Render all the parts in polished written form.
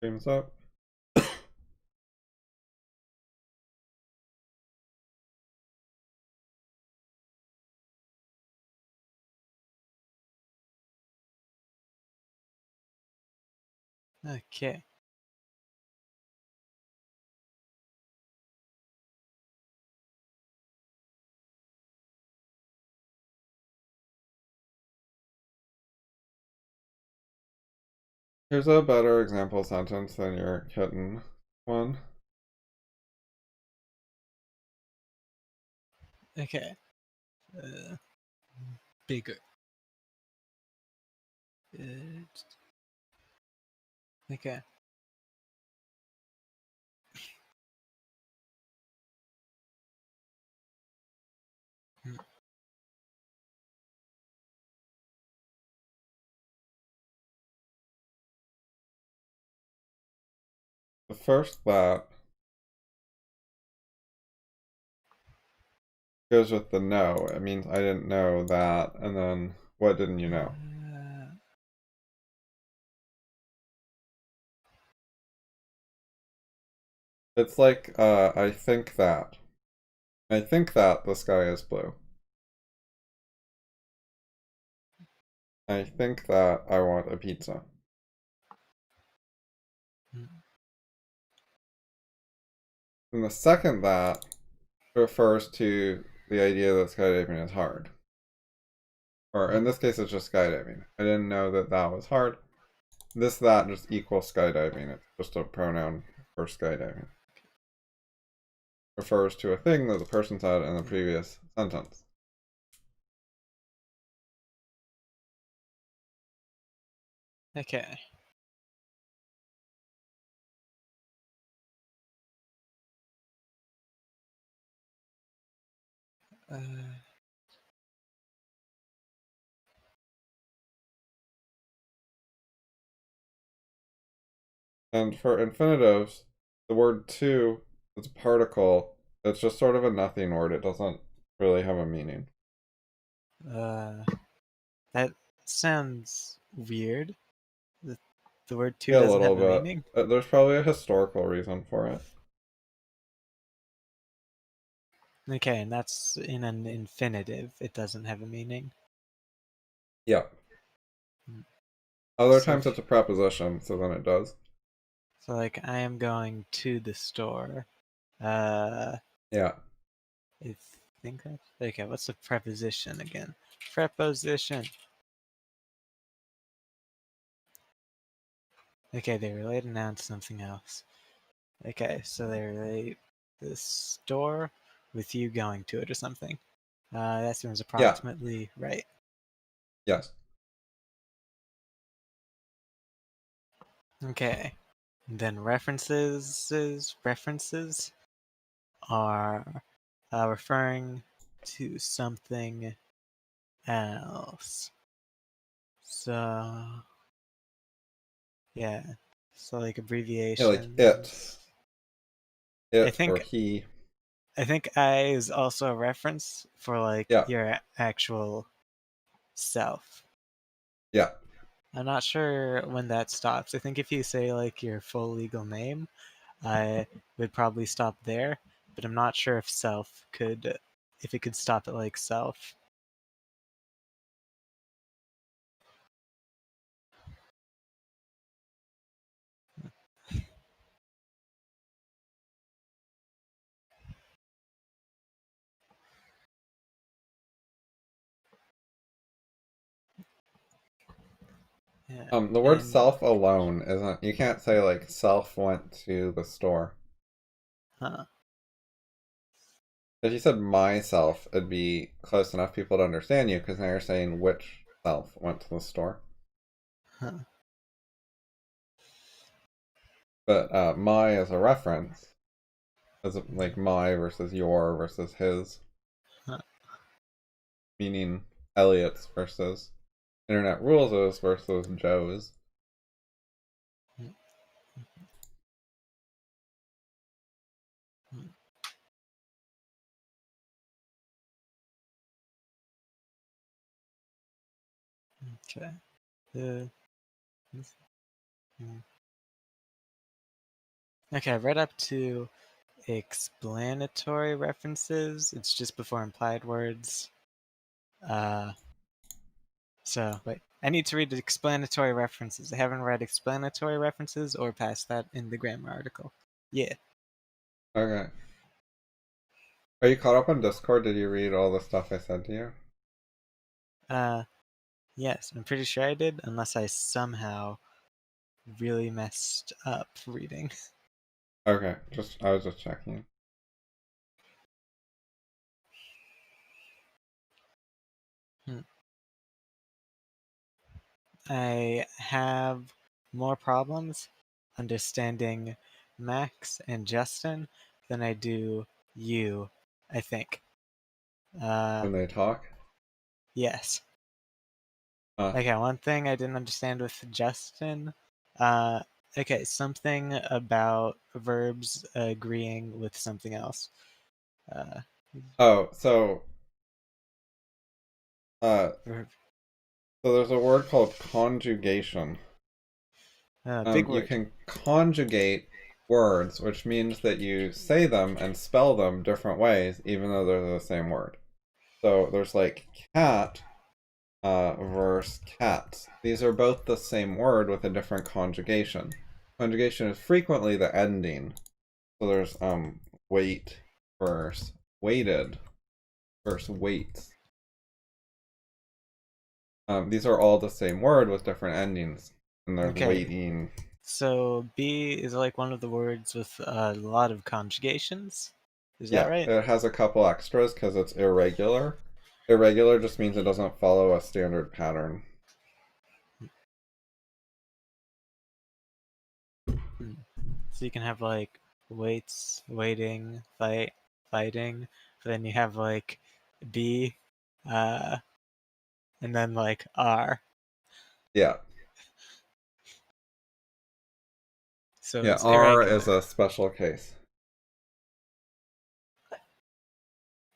Streams up. Okay. Here's a better example sentence than your kitten one. Okay. Bigger. Okay. Hmm. The first that goes with the no. It means I didn't know that, and then what didn't you know? It's like, I think that. I think that the sky is blue. I think that I want a pizza. And the second that refers to the idea that skydiving is hard. Or in this case, it's just skydiving. I didn't know that that was hard. This, that just equals skydiving. It's just a pronoun for skydiving. Refers to a thing that the person said in the previous sentence. Okay. And for infinitives, the word to is a particle. It's just sort of a nothing word. It doesn't really have a meaning. That sounds weird. The word to Yeah, a doesn't little have a bit. meaning. There's probably a historical reason for it. Okay, and that's in an infinitive. It doesn't have a meaning. Yeah. Other So, times it's a preposition, so then it does. so like, I am going to the store. Uh, Yeah. I think that's okay. What's the preposition again? Preposition. Okay, they relate a noun to something else. Okay, so they relate the store with you going to it or something. That seems Yeah. approximately right. Yes. Okay. Then references are referring to something else. So yeah, so like Yeah, like it. abbreviations. I It or think he. I think I is also a reference for like Yeah. your actual self. Yeah. I'm not sure when that stops. I think if you say like your full legal name, I would probably stop there, but I'm not sure if if it could stop at like self. Yeah, The word and self alone isn't, you can't say like self went to the store. huh, If you said myself, it'd be close enough people to understand you because now you're saying which self went to the store. huh, But my is a reference. As like my versus your versus his, huh. meaning Elliot's versus InternetRules versus Joe's. Okay. Uh, Okay, I read up to explanatory references. It's just before implied words. So wait, I need to read the explanatory references. I haven't read explanatory references or past that in the grammar article. Yeah. Okay. Are you caught up on Discord? Did you read all the stuff I said to you? Yes, I'm pretty sure I did, unless I somehow really messed up reading. Okay, I was just checking. I have more problems understanding Max and Justin than I do you, I think. When they talk? Yes. Uh, Okay, one thing I didn't understand with Justin. Uh, okay, something about verbs agreeing with something else. Uh, oh, so, uh, verb. so there's a word called conjugation. Big You word. can conjugate words, which means that you say them and spell them different ways, even though they're the same word. So there's like cat, versus cats. These are both the same word with a different conjugation. Conjugation is frequently the ending. So there's wait versus weighted versus weights. These are all the same word with different endings, and there's Okay, waiting. so B is like one of the words with a lot of conjugations. Is that Yeah, right? it has a couple extras because it's irregular. Irregular just means it doesn't follow a standard pattern. Hmm. So you can have like waits, waiting, fight, fighting, but then you have like B, uh, and then like R. Yeah, So yeah. it's R is irregular. a special case.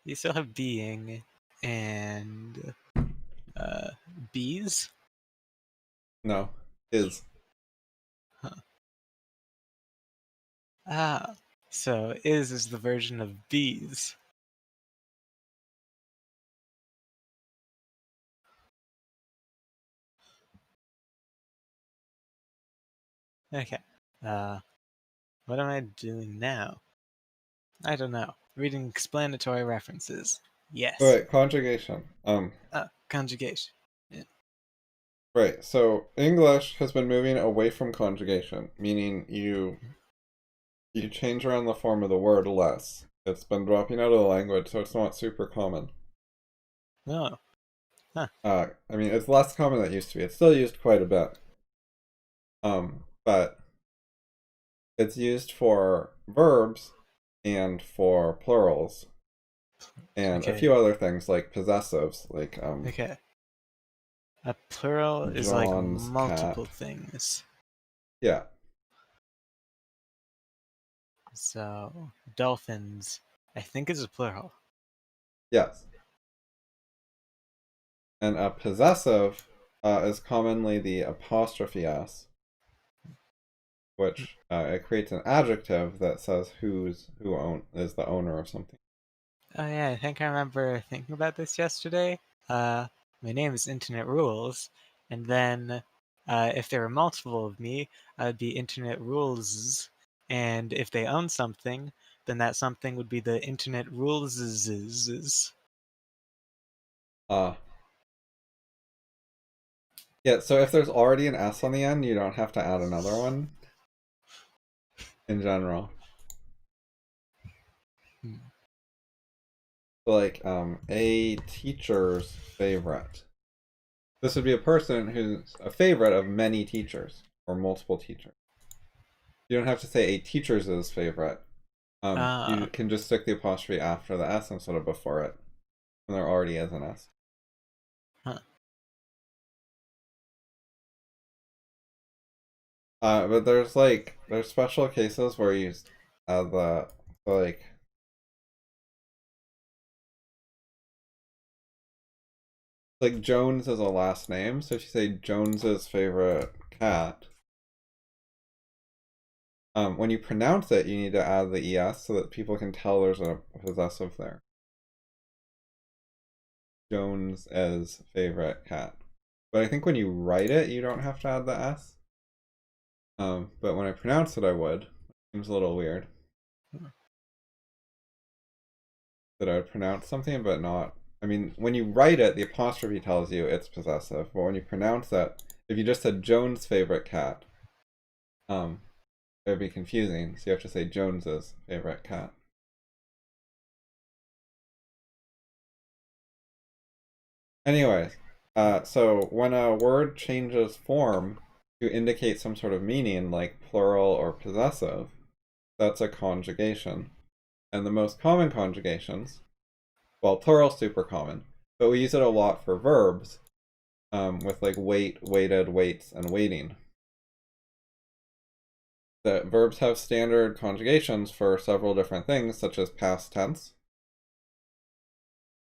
You still have being and uh, bees. No, is. Huh. Ah, so is the version of bees. Okay. Uh, what am I doing now? I don't know. Reading explanatory references. Yes. Wait, conjugation. Conjugation. Yeah. Right. So English has been moving away from conjugation, meaning you change around the form of the word less. It's been dropping out of the language, so it's not super common. Oh. Huh. I mean, it's less common than it used to be. It's still used quite a bit. But it's used for verbs and for plurals and a Okay. few other things like possessives, like Okay. A plural is like John's multiple cat. things. Yeah. So dolphins, I think, is a plural. Yes. And a possessive is commonly the apostrophe s, which it creates an adjective that says is the owner of something. Oh yeah, I think I remember thinking about this yesterday. Uh, my name is InternetRules, and then if there were multiple of me, I'd be InternetRules, and if they own something, then that something would be the InternetRules. Uh, yeah, so if there's already an s on the end, you don't have to add another one in general. Hmm. So like a teacher's favorite. This would be a person who's a favorite of many teachers or multiple teachers. You don't have to say a teacher's favorite. You Ah, can just stick the apostrophe after the s instead of before it, when there already is an s. huh. But there's special cases where you add the like Jones is a last name, so if you say Jones's favorite cat, When you pronounce it, you need to add the es so that people can tell there's a possessive there. Jones as favorite cat. But I think when you write it, you don't have to add the s. But when I pronounce it, I would. It seems a little weird that I would pronounce something, but not. I mean, when you write it, the apostrophe tells you it's possessive. But when you pronounce it, if you just said Jones' favorite cat, it would be confusing. So you have to say Jones's favorite cat. Anyways, so when a word changes form to indicate some sort of meaning, like plural or possessive, that's a conjugation. And the most common conjugations, well, plural's super common, but we use it a lot for verbs, with like wait, waited, waits, and waiting. The verbs have standard conjugations for several different things, such as past tense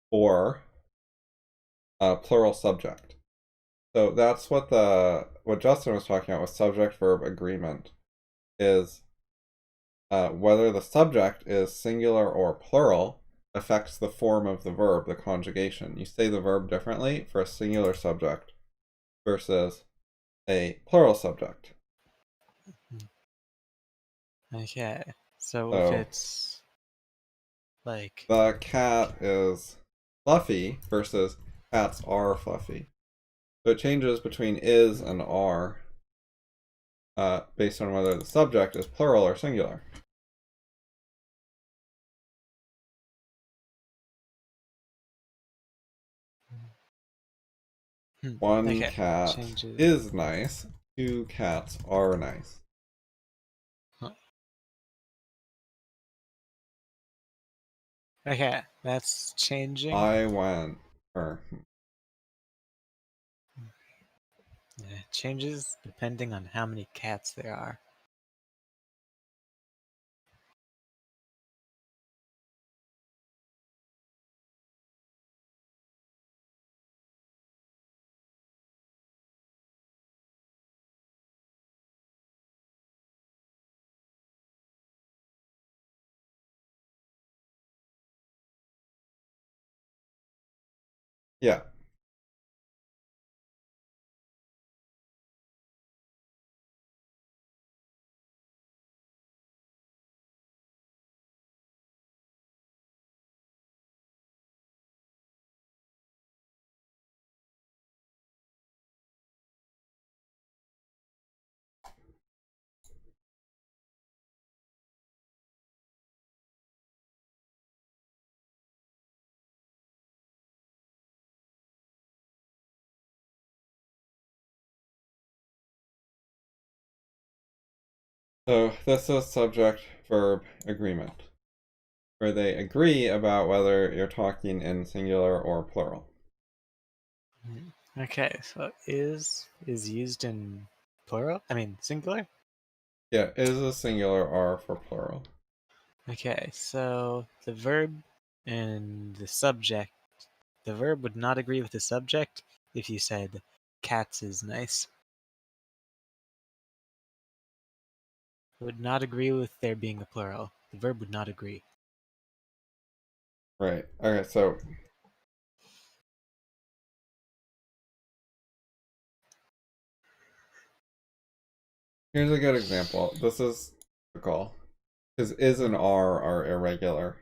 or plural subject. So that's what Justin was talking about with subject-verb agreement, is whether the subject is singular or plural affects the form of the verb, the conjugation. You say the verb differently for a singular subject versus a plural subject. Okay, so if So it's like the cat is fluffy versus cats are fluffy. So it changes between is and are based on whether the subject is plural or singular. One okay, cat changes. is nice, two cats are nice. Huh. Okay, that's changing. I went, or Yeah, changes depending on how many cats there are. yeah. So this is subject-verb agreement, where they agree about whether you're talking in singular or plural. Okay, so is used in plural? I mean singular? Yeah, is a singular R for plural. Okay, so the verb and the subject. The verb would not agree with the subject if you said cats is nice. It would not agree with there being a plural. The verb would not agree. Right. Okay, so here's a good example. This is typical, because is and are irregular.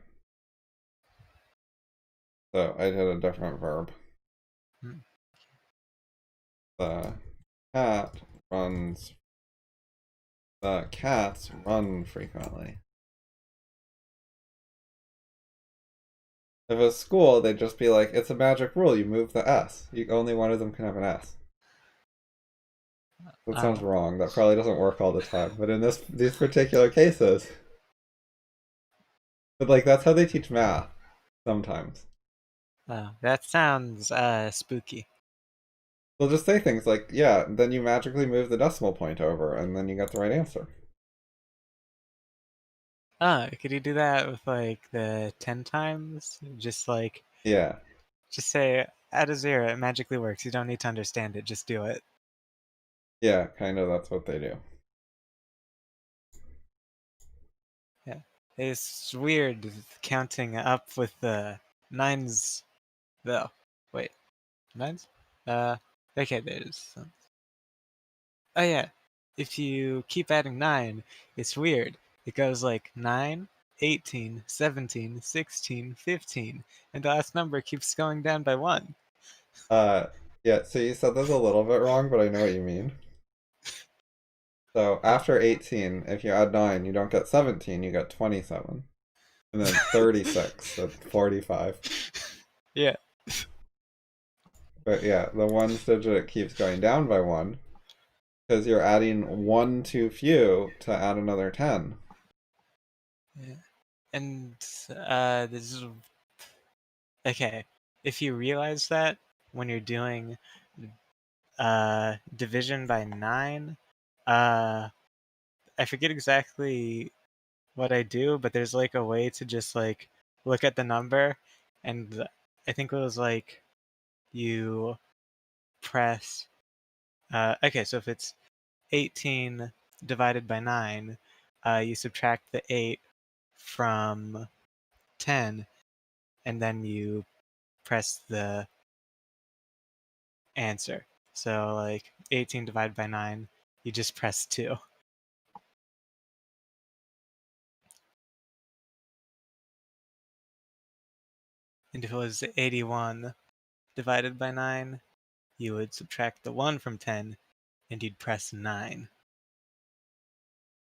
So I did a different verb. Hmm. The cat runs. The cats run frequently. If it was school, they'd just be like, it's a magic rule, you move the S. Only one of them can have an S. That sounds Oh, wrong. That probably doesn't work all the time. But in these particular cases, but like that's how they teach math sometimes. oh, that sounds spooky. They'll just say things like, yeah, then you magically move the decimal point over, and then you got the right answer. Oh, could you do that with like the 10 times? Yeah, Just say add a zero, it magically works. You don't need to understand it, just do it. yeah, kind of that's what they do. It's weird counting up with the nines, though. Wait, nines? Okay, there's some. Oh yeah, if you keep adding 9, it's weird. It goes like 9, 18, 17, 16, 15, and the last number keeps going down by 1. Uh, yeah, so you said this a little bit wrong, but I know what you mean. So Huh. after 18, if you add 9, you don't get 17, you get 27. And then 36, that's 45. Yeah. But yeah, the ones digit keeps going down by 1, because you're adding 1 too few to add another 10. Yeah. And this is okay. If you realize that when you're doing division by 9, I forget exactly what I do, but there's like a way to just like look at the number, and I think it was like you press. Okay, so if it's 18 divided by 9, you subtract the 8 from 10, and then you press the answer. So like 18 divided by 9, you just press 2. And if it was 81 divided by 9, you would subtract the 1 from 10, and you'd press 9.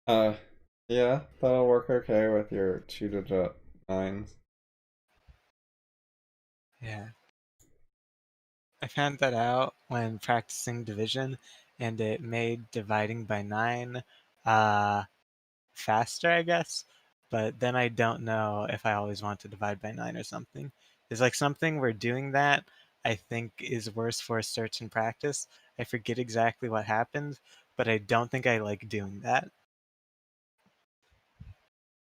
Uh, yeah, that'll work okay with your 2-digit 9s. Yeah. I found that out when practicing division, and it made dividing by 9 uh, faster, I guess. But then I don't know if I always want to divide by 9 or something. There's like something where doing that I think is worse for search and practice. I forget exactly what happened, but I don't think I like doing that.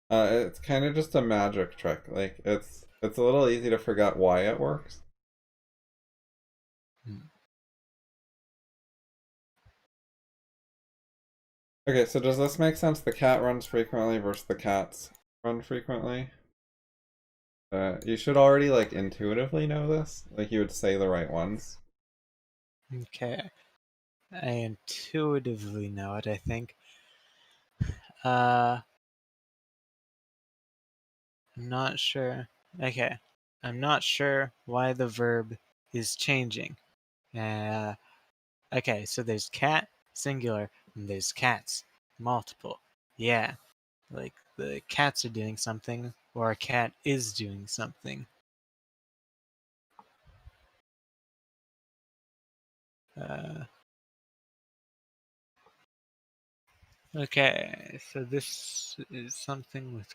It's kind of just a magic trick. Like, it's a little easy to forget why it works. Hmm. Okay, so does this make sense? The cat runs frequently versus the cats run frequently? You should already, like, intuitively know this. Like, you would say the right ones. Okay. I intuitively know it, I think. Uh, I'm not sure. Okay. I'm not sure why the verb is changing. Uh, okay, so there's cat, singular, and there's cats, multiple. Yeah, like the cats are doing something, or a cat is doing something. Uh, okay, so this is something with.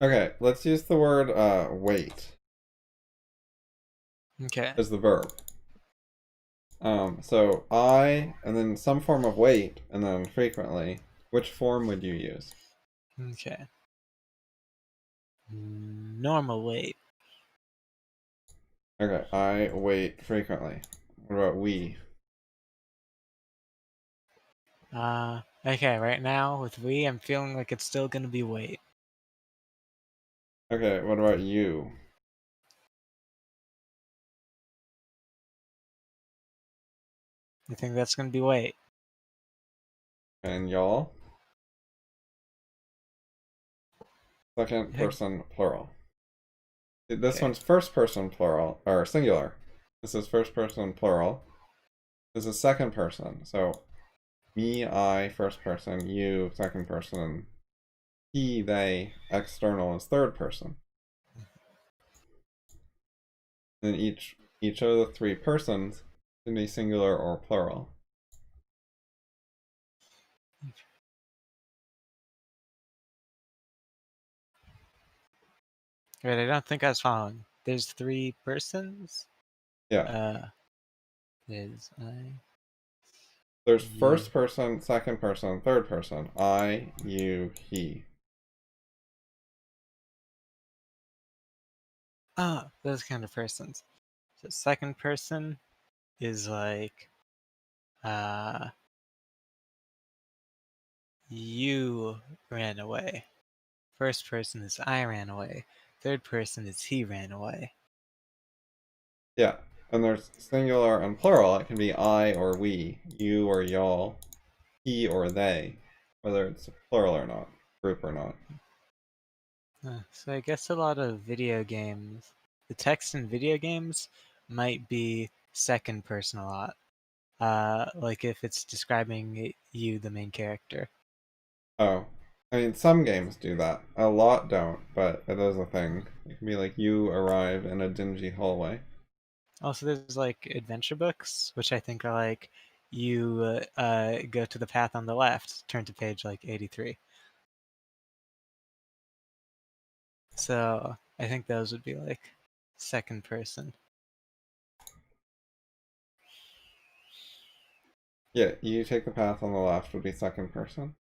Okay, let's use the word wait Okay, as the verb. So I, and then some form of wait, and then frequently. Which form would you use? okay. Normal wait. Okay, I wait frequently. What about we? Okay, right now with we, I'm feeling like it's still gonna be wait. Okay, what about you? I think that's gonna be wait. And y'all? Second Okay. person plural. This one's first person plural, or singular. This is first person plural. This is second person. So me, I, first person, you, second person, he, they, external is third person. Then each of the three persons can be singular or plural. Wait, I don't think I was following. There's 3 persons. Yeah. Uh, there's I, There's you. first person, second person, third person. I, you, he. Ah, those kind of persons. So second person is like you ran away. First person is I ran away. Third person is he ran away. Yeah, and there's singular and plural. It can be I or we, you or y'all, he or they, whether it's plural or not, group or not. So I guess a lot of video games, the text in video games might be second person a lot. Like if it's describing you, the main character. Oh, I mean, some games do that. A lot don't, but it is a thing. It can be like you arrive in a dingy hallway. Also, there's like adventure books, which I think are like you go to the path on the left, turn to page like 83. So I think those would be like second person. Yeah, you take the path on the left would be second person.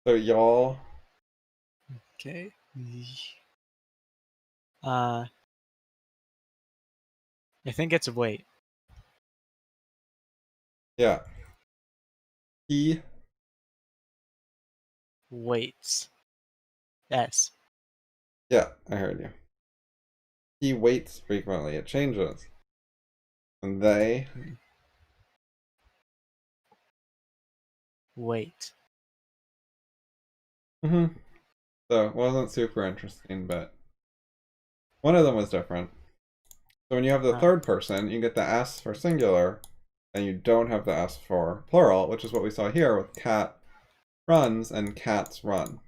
So y'all, Okay. Uh, I think it's wait. yeah. He, Waits. S. yeah, I heard you. He waits frequently. It changes. And they, Wait. so it wasn't super interesting, but one of them was different. So when you have the Huh. third person, you get the S for singular, and you don't have the S for plural, which is what we saw here with cat runs and cats run.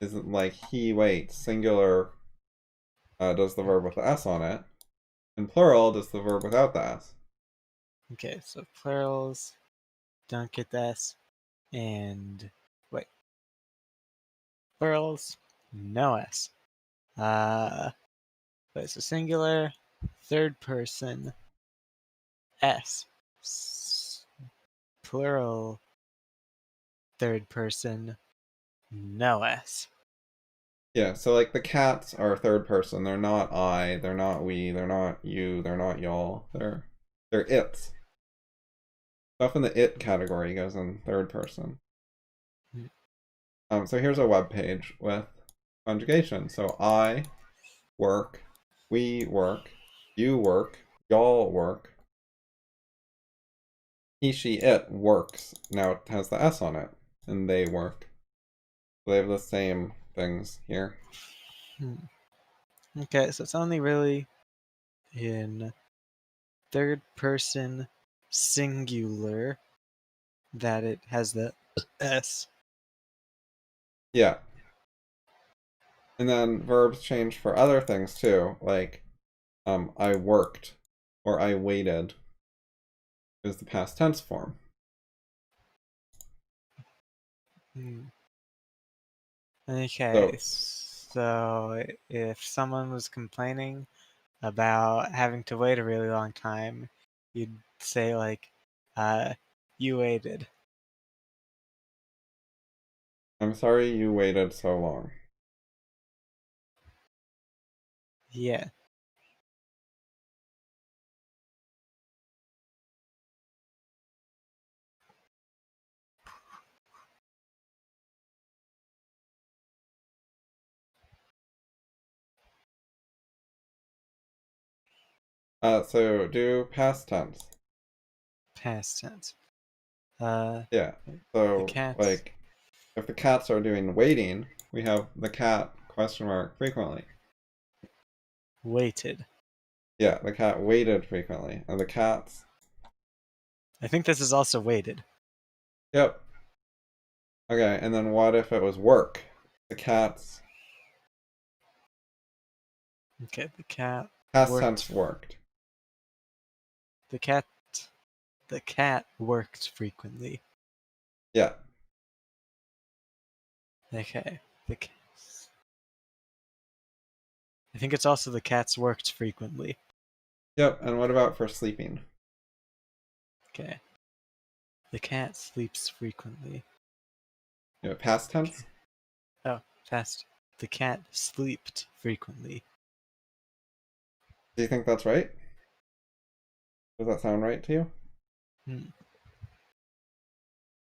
Isn't like he waits, singular does the verb with the S on it, and plural does the verb without the S. Okay, so plurals don't get the S, and wait, plurals no S. But it's a singular, third person, S. Plural, third person, no S. Yeah, so like the cats are third person. They're not I, they're not we, they're not you, they're not y'all. They're its. Stuff in the it category goes in third person. So here's a web page with conjugation. So I work, we work, you work, y'all work, he, she, it works. Now it has the S on it, and they work. So they have the same things here. Okay, so it's only really in third person singular that it has the S. Yeah. And then verbs change for other things too, like I worked or I waited is the past tense form. Okay, So so if someone was complaining about having to wait a really long time, you'd say like, you waited. I'm sorry you waited so long. Yeah. So do past tense. Past tense. Uh, Yeah. the So cats like if the cats are doing waiting, we have the cat question mark frequently. waited. Yeah, the cat waited frequently. And the cats, I think this is also waited. yep. Okay, and then what if it was work? The cats Okay, the cat past tense worked worked. The cat worked frequently. Yeah. Okay. I think it's also the cats worked frequently. Yep. And what about for sleeping? Okay. The cat sleeps frequently. You know, past tense? Oh, fast. The cat sleeped frequently. Do you think that's right? Does that sound right to you? Hmm.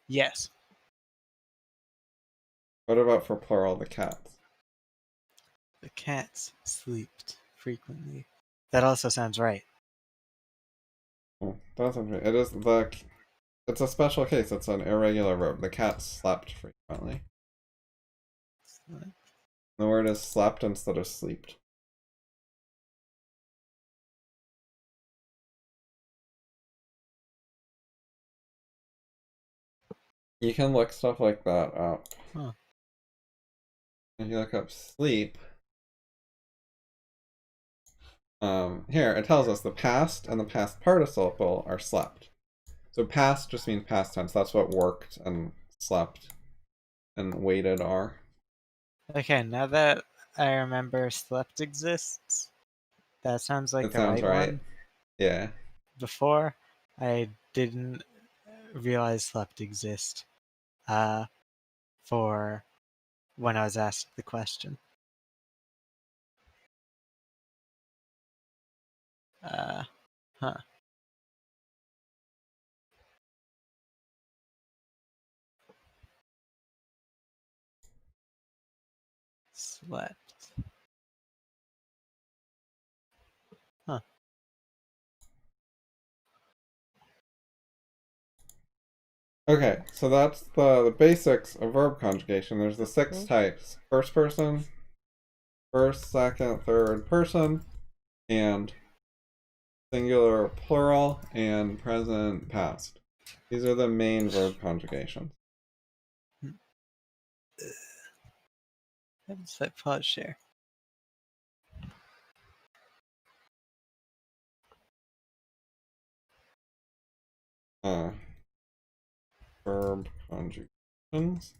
Yes. What about for plural, the cats? The cats sleeped frequently. That also sounds right. Oh, that sounds right. It's a special case. It's an irregular verb. The cat slept frequently. The word is slept instead of sleeped. You can look stuff like that up. Huh. If you look up sleep, here it tells us the past and the past participle are slept. So past just means past tense. That's what worked and slept and waited are. Okay, now that I remember slept exists, that sounds like It the sounds right right. one. Yeah. Before, I didn't realize slept exist for when I was asked the question. Uh, huh. Slept. Huh. Okay, so that's the basics of verb conjugation. There's the 6 types: first person, first, second, third person, and singular, plural, and present, past. These are the main verb conjugations. Let's hit pause share. Uh, Verb conjugations,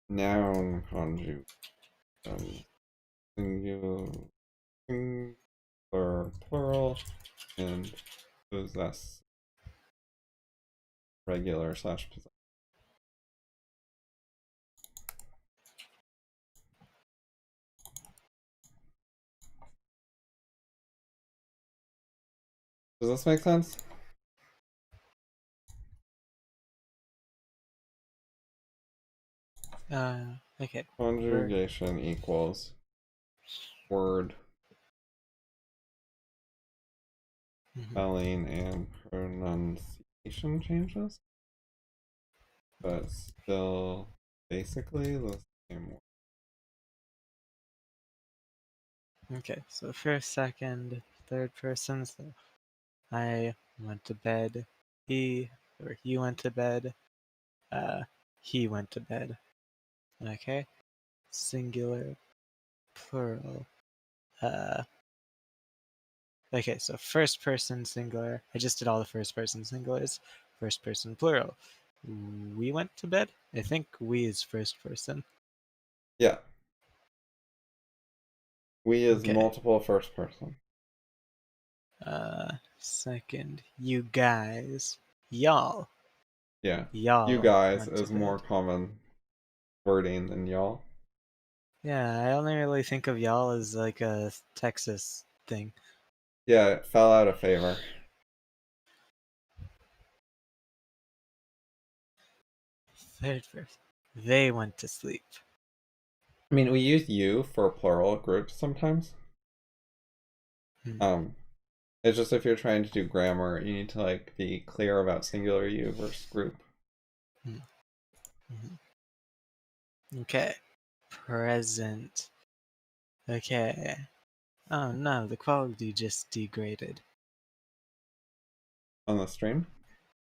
noun conjugations, singular, plural, and possess, regular slash possess. Does this make sense? Okay. Conjugation equals word, spelling, and pronunciation changes, but still basically the same word. Okay, so first, second, third person. So I went to bed. He went to bed. Uh, he went to bed. Okay. Singular, plural. Uh, okay, so first person singular. I just did all the first person singulars. First person plural. We went to bed. I think we is first person. Yeah, we is Okay. multiple first person. Second, you guys, y'all, Yeah, you y'all guys went to is more bed. common wording than y'all. Yeah, I only really think of y'all as like a Texas thing. Yeah, it fell out of favor. Third person, they went to sleep. I mean, we use you for plural groups sometimes. Hmm. It's just if you're trying to do grammar, you need to like be clear about singular you versus group. Hmm. Okay. Present. Okay. Oh no, the quality just degraded. On the stream?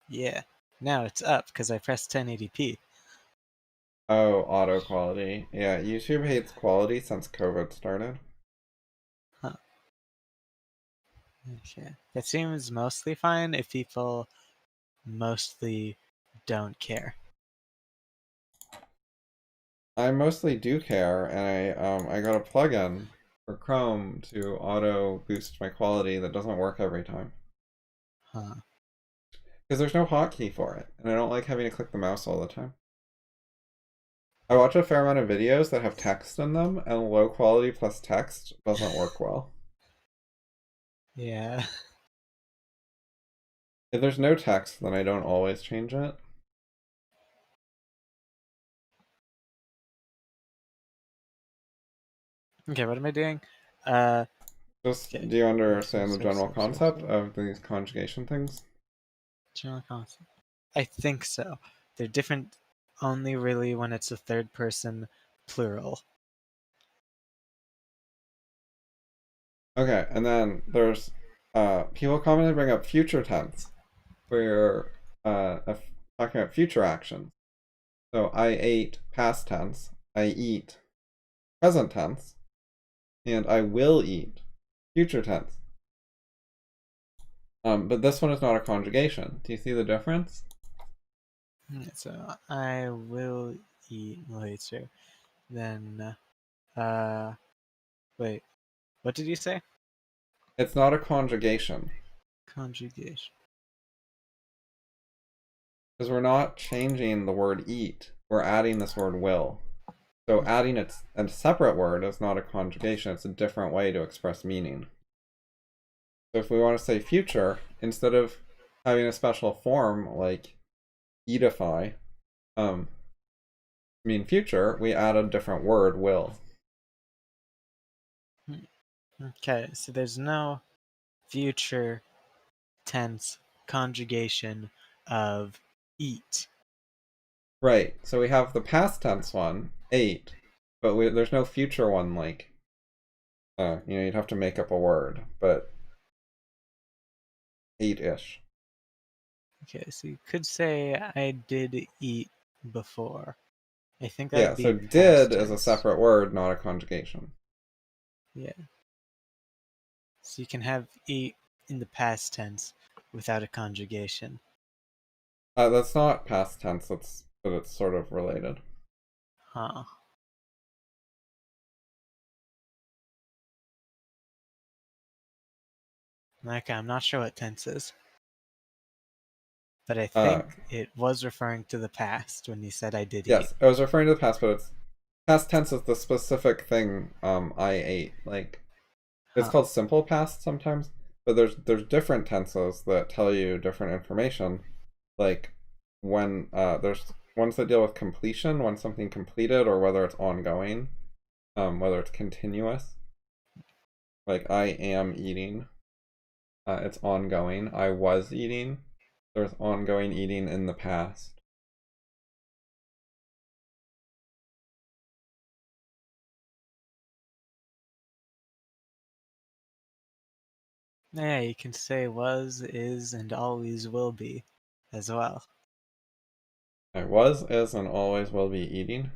Yeah. Now it's up because I pressed 1080p. Oh, auto quality. Yeah, YouTube hates quality since COVID started. Huh. Okay. That seems mostly fine if people mostly don't care. I mostly do care, and I got a plugin for Chrome to auto boost my quality that doesn't work every time. Huh. Because there's no hotkey for it, and I don't like having to click the mouse all the time. I watch a fair amount of videos that have text in them, and low quality plus text doesn't work well. Yeah. If there's no text, then I don't always change it. Okay, what am I doing? Just, Okay. do you So, understand the so, general so, so, concept so. of these conjugation things? General concept. I think so. They're different only really when it's a third person plural. Okay, and then there's people commonly bring up future tense, where you're talking about future actions. So I ate past tense, I eat present tense, and I will eat future tense. But this one is not a conjugation. Do you see the difference? So I will eat later. Then, wait, what did you say? It's not a conjugation Conjugation. because we're not changing the word eat. We're adding this word will. So adding it a separate word is not a conjugation. It's a different way to express meaning. So if we want to say future, instead of having a special form like edify, mean future, we add a different word, will. Okay, so there's no future tense conjugation of eat. Right. So we have the past tense one, ate, but there's no future one like, you'd have to make up a word, but eight-ish. Okay, so you could say I did eat before. I think Yeah. that'd So be past did is a tense. separate word, not a conjugation. Yeah. So you can have eat in the past tense without a conjugation. That's not past tense. But it's sort of related. Huh. Okay, I'm not sure what tense is, but I Uh, think it was referring to the past when you said I did eat. yes, I was referring to the past, but it's past tense is the specific thing I ate. Like it's Huh. called simple past sometimes, but there's different tenses that tell you different information. Like when there's ones that deal with completion, when something completed, or whether it's ongoing, whether it's continuous. Like I am eating, it's ongoing. I was eating. There's ongoing eating in the past. Yeah, you can say was, is, and always will be as well. I was, is, and always will be eating.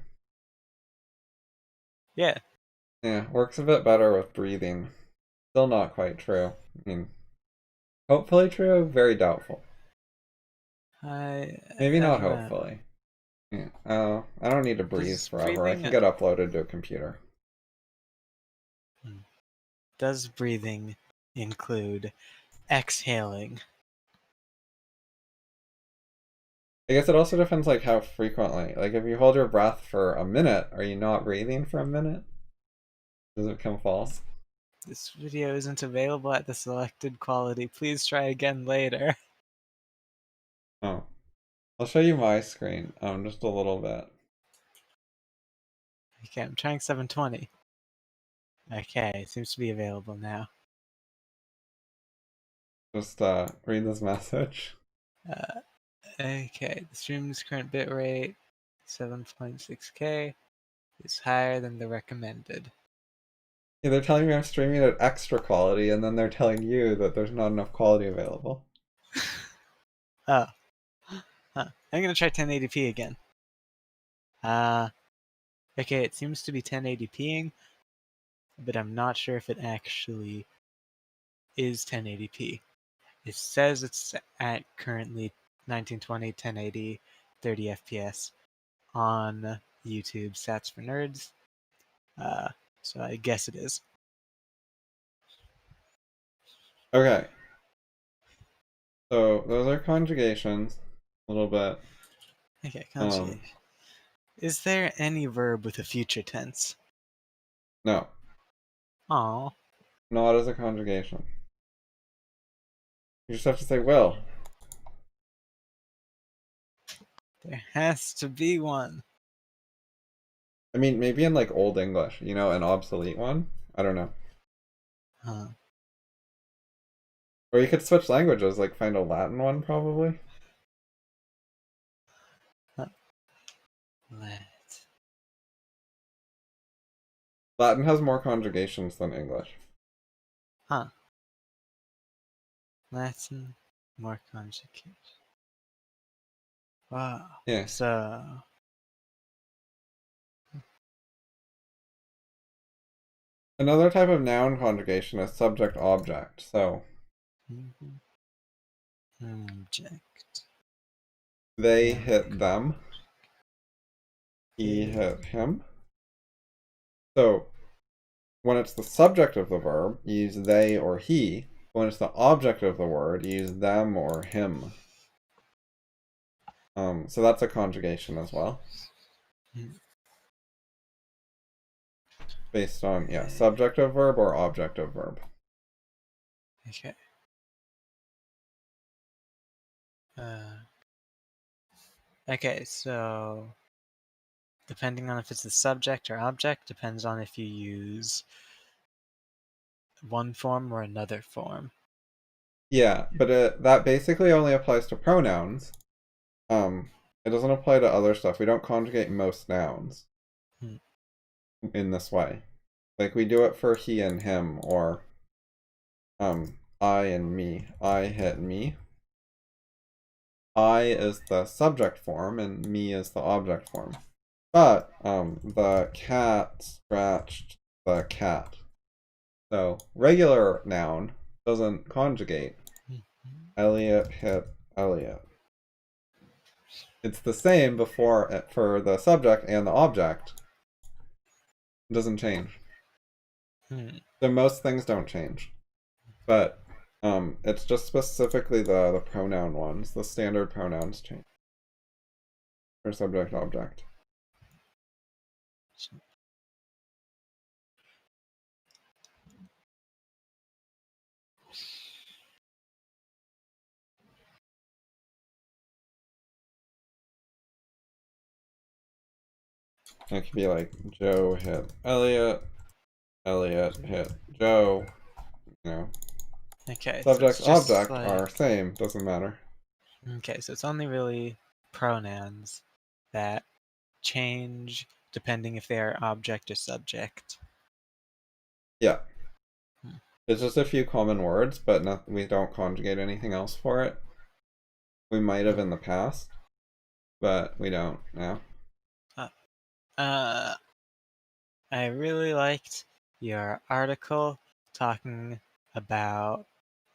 Yeah. Yeah, works a bit better with breathing. Still not quite true. I mean, hopefully true, very doubtful. I Maybe I not don't know. hopefully. Yeah. I don't need to breathe Does forever. I breathing can get uploaded to a computer. does breathing include exhaling? I guess it also depends like how frequently. Like if you hold your breath for a minute, are you not breathing for a minute? Does it become false? This video isn't available at the selected quality. Please try again later. Oh. I'll show you my screen, just a little bit. Okay, I'm trying 720. Okay, it seems to be available now. Just read this message. Okay, the stream's current bitrate, 7.6K, is higher than the recommended. Yeah, they're telling me I'm streaming at extra quality, and then they're telling you that there's not enough quality available. Oh, huh. I'm gonna try 1080p again. Uh, okay, it seems to be 1080ping, but I'm not sure if it actually is 1080p. It says it's at currently 1920, 1080, 30 FPS on YouTube Stats for Nerds. So I guess it is. Okay. So those are conjugations, a little bit. Okay, conjugation. Is there any verb with a future tense? No, Oh, not as a conjugation. You just have to say will. there has to be one. I mean, maybe in like Old English, an obsolete one. I don't know. Huh. Or you could switch languages, like find a Latin one probably. Let. Latin has more conjugations than English. Huh. Latin, more conjugation. Wow. Yeah. So. Another type of noun conjugation is subject-object. So Object. they Noun. hit them. He hit him. So when it's the subject of the verb, you use they or he. When it's the object of the word, you use them or him. So that's a conjugation as well. Based on, subject of verb or object of verb. Okay. Okay, so depending on if it's the subject or object, depends on if you use one form or another form. Yeah, but that basically only applies to pronouns. It doesn't apply to other stuff. We don't conjugate most nouns in this way. Like we do it for he and him, or I and me. I hit me. I is the subject form and me is the object form. But the cat scratched the cat. So regular noun doesn't conjugate. Elliot hit Elliot. It's the same before for the subject and the object. It doesn't change. So most things don't change. But it's just specifically the pronoun ones. The standard pronouns change. For subject object. It could be like Joe hit Elliot, Elliot hit Joe. Okay, Subject, so it's object like, are same, doesn't matter. okay, so it's only really pronouns that change depending if they are object or subject. Yeah. It's just a few common words, but we don't conjugate anything else for it. We might have in the past, but we don't now. I really liked your article talking about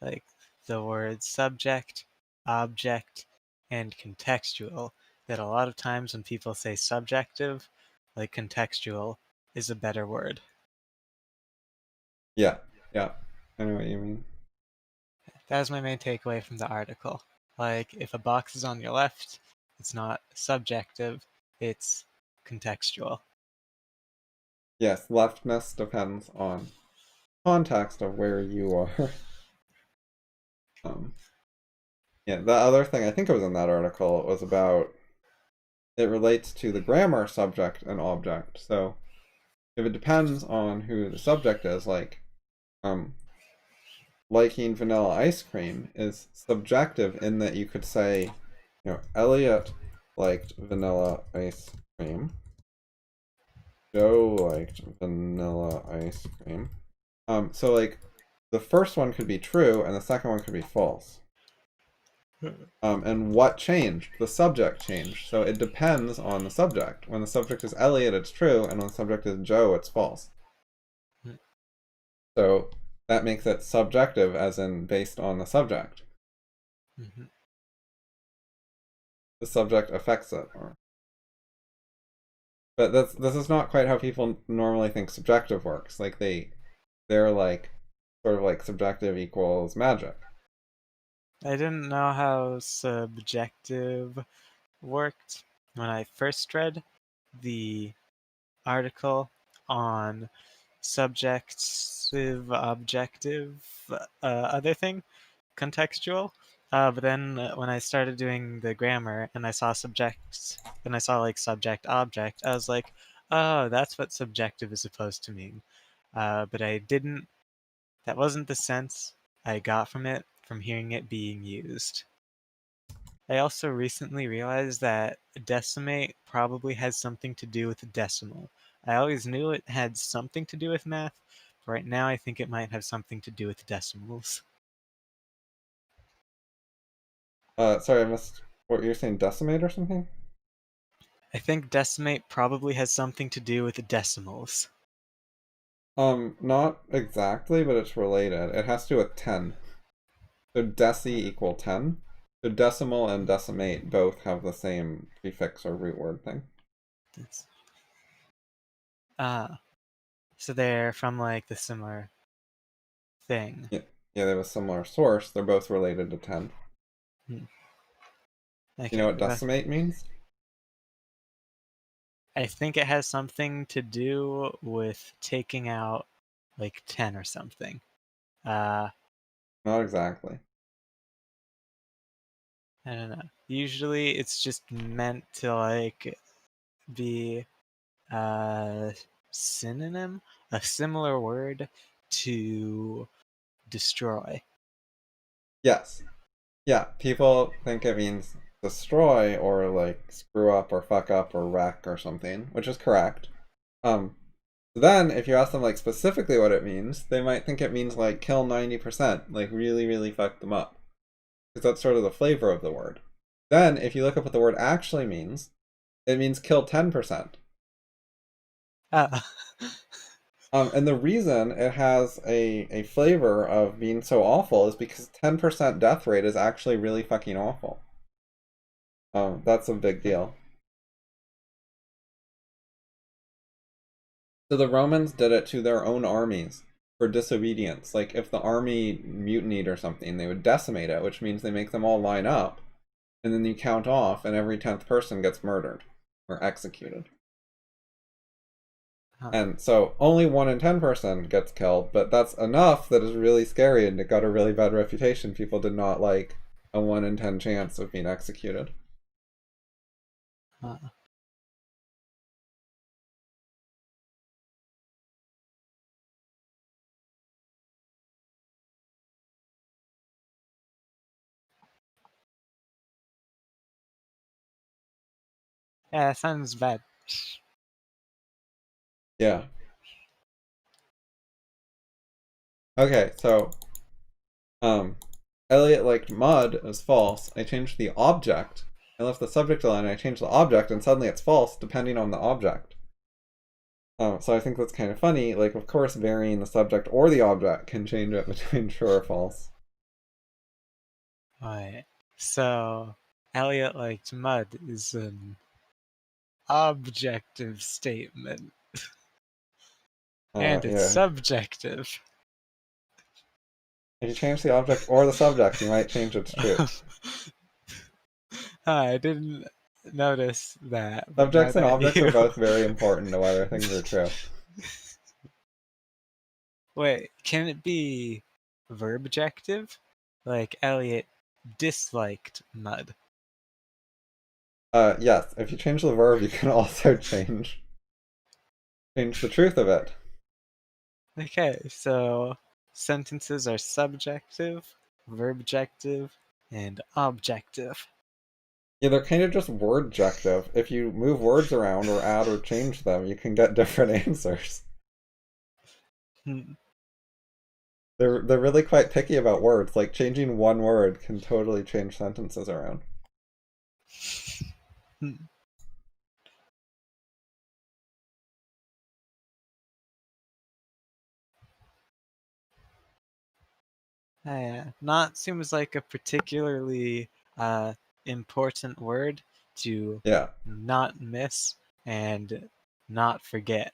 like the words subject, object, and contextual. That a lot of times when people say subjective, like contextual is a better word. Yeah, I know what you mean. That was my main takeaway from the article. Like if a box is on your left, it's not subjective, it's contextual. Yes, leftness depends on context of where you are. Yeah, the other thing I think it was in that article was about it relates to the grammar subject and object. So if it depends on who the subject is, like liking vanilla ice cream is subjective in that you could say, Elliot liked vanilla ice cream. Joe liked vanilla ice cream. So like the first one could be true and the second one could be false. And what changed? The subject changed. So it depends on the subject. When the subject is Elliot, it's true, and when the subject is Joe, it's false. So that makes it subjective, as in based on the subject. Mm-hmm. The subject affects it. But this is not quite how people normally think subjective works. Like they're like sort of like subjective equals magic. I didn't know how subjective worked when I first read the article on subjective, objective, other thing, contextual. But then when I started doing the grammar and I saw subject, and I saw like subject object, I was like, oh, that's what subjective is supposed to mean. But I didn't. That wasn't the sense I got from it from hearing it being used. I also recently realized that decimate probably has something to do with decimal. I always knew it had something to do with math, but right now I think it might have something to do with decimals. Sorry, I missed what you're saying. Decimate or something? I think decimate probably has something to do with decimals. Not exactly, but it's related. It has to do with 10. So deci equal 10. So decimal and decimate both have the same prefix or root word thing. That's, ah, so they're from like the similar thing. Yeah, yeah, they have a similar source. They're both related to 10. Hmm. You know Okay, what decimate means? I think it has something to do with taking out like 10 or something. Uh, Not exactly. I don't know. Usually it's just meant to like be a synonym, a similar word to destroy. Yes. Yeah, people think it means destroy or like screw up or fuck up or wreck or something, which is correct. Um, then if you ask them like specifically what it means, they might think it means like kill 90%, like really, really fuck them up. Because that's sort of the flavor of the word. Then if you look up what the word actually means, it means kill 10%. Ah, And the reason it has a flavor of being so awful is because 10% death rate is actually really fucking awful. That's a big deal. So the Romans did it to their own armies for disobedience. Like if the army mutinied or something, they would decimate it, which means they make them all line up, and then you count off, and every 10th person gets murdered or executed. huh. And so only 1 in 10 person gets killed, but that's enough that is really scary and it got a really bad reputation. People did not like a 1 in 10 chance of being executed. Huh. Yeah, that sounds bad. Yeah. Okay, so um Elliot liked mud as false. I changed the object. I left the subject alone and I changed the object and suddenly it's false depending on the object. So I think that's kind of funny. Like, of course, varying the subject or the object can change it between true or false. Right. So, Elliot liked mud is an objective statement, and it's Yeah. subjective. If you change the object or the subject, you might change its truth. I didn't notice that, but now Subjects and that objects are you. both very important to whether things are true. Wait, can it be verbjective? Like Elliot disliked mud. Yes, if you change the verb, you can also change the truth of it. Okay, so sentences are subjective, verbjective, and objective. Yeah, they're kind of just wordjective. If you move words around or add or change them, you can get different answers. Hmm. They're really quite picky about words. Like changing one word can totally change sentences around. Hmm. Not seems like a particularly uh, important word to Yeah. not miss and not forget.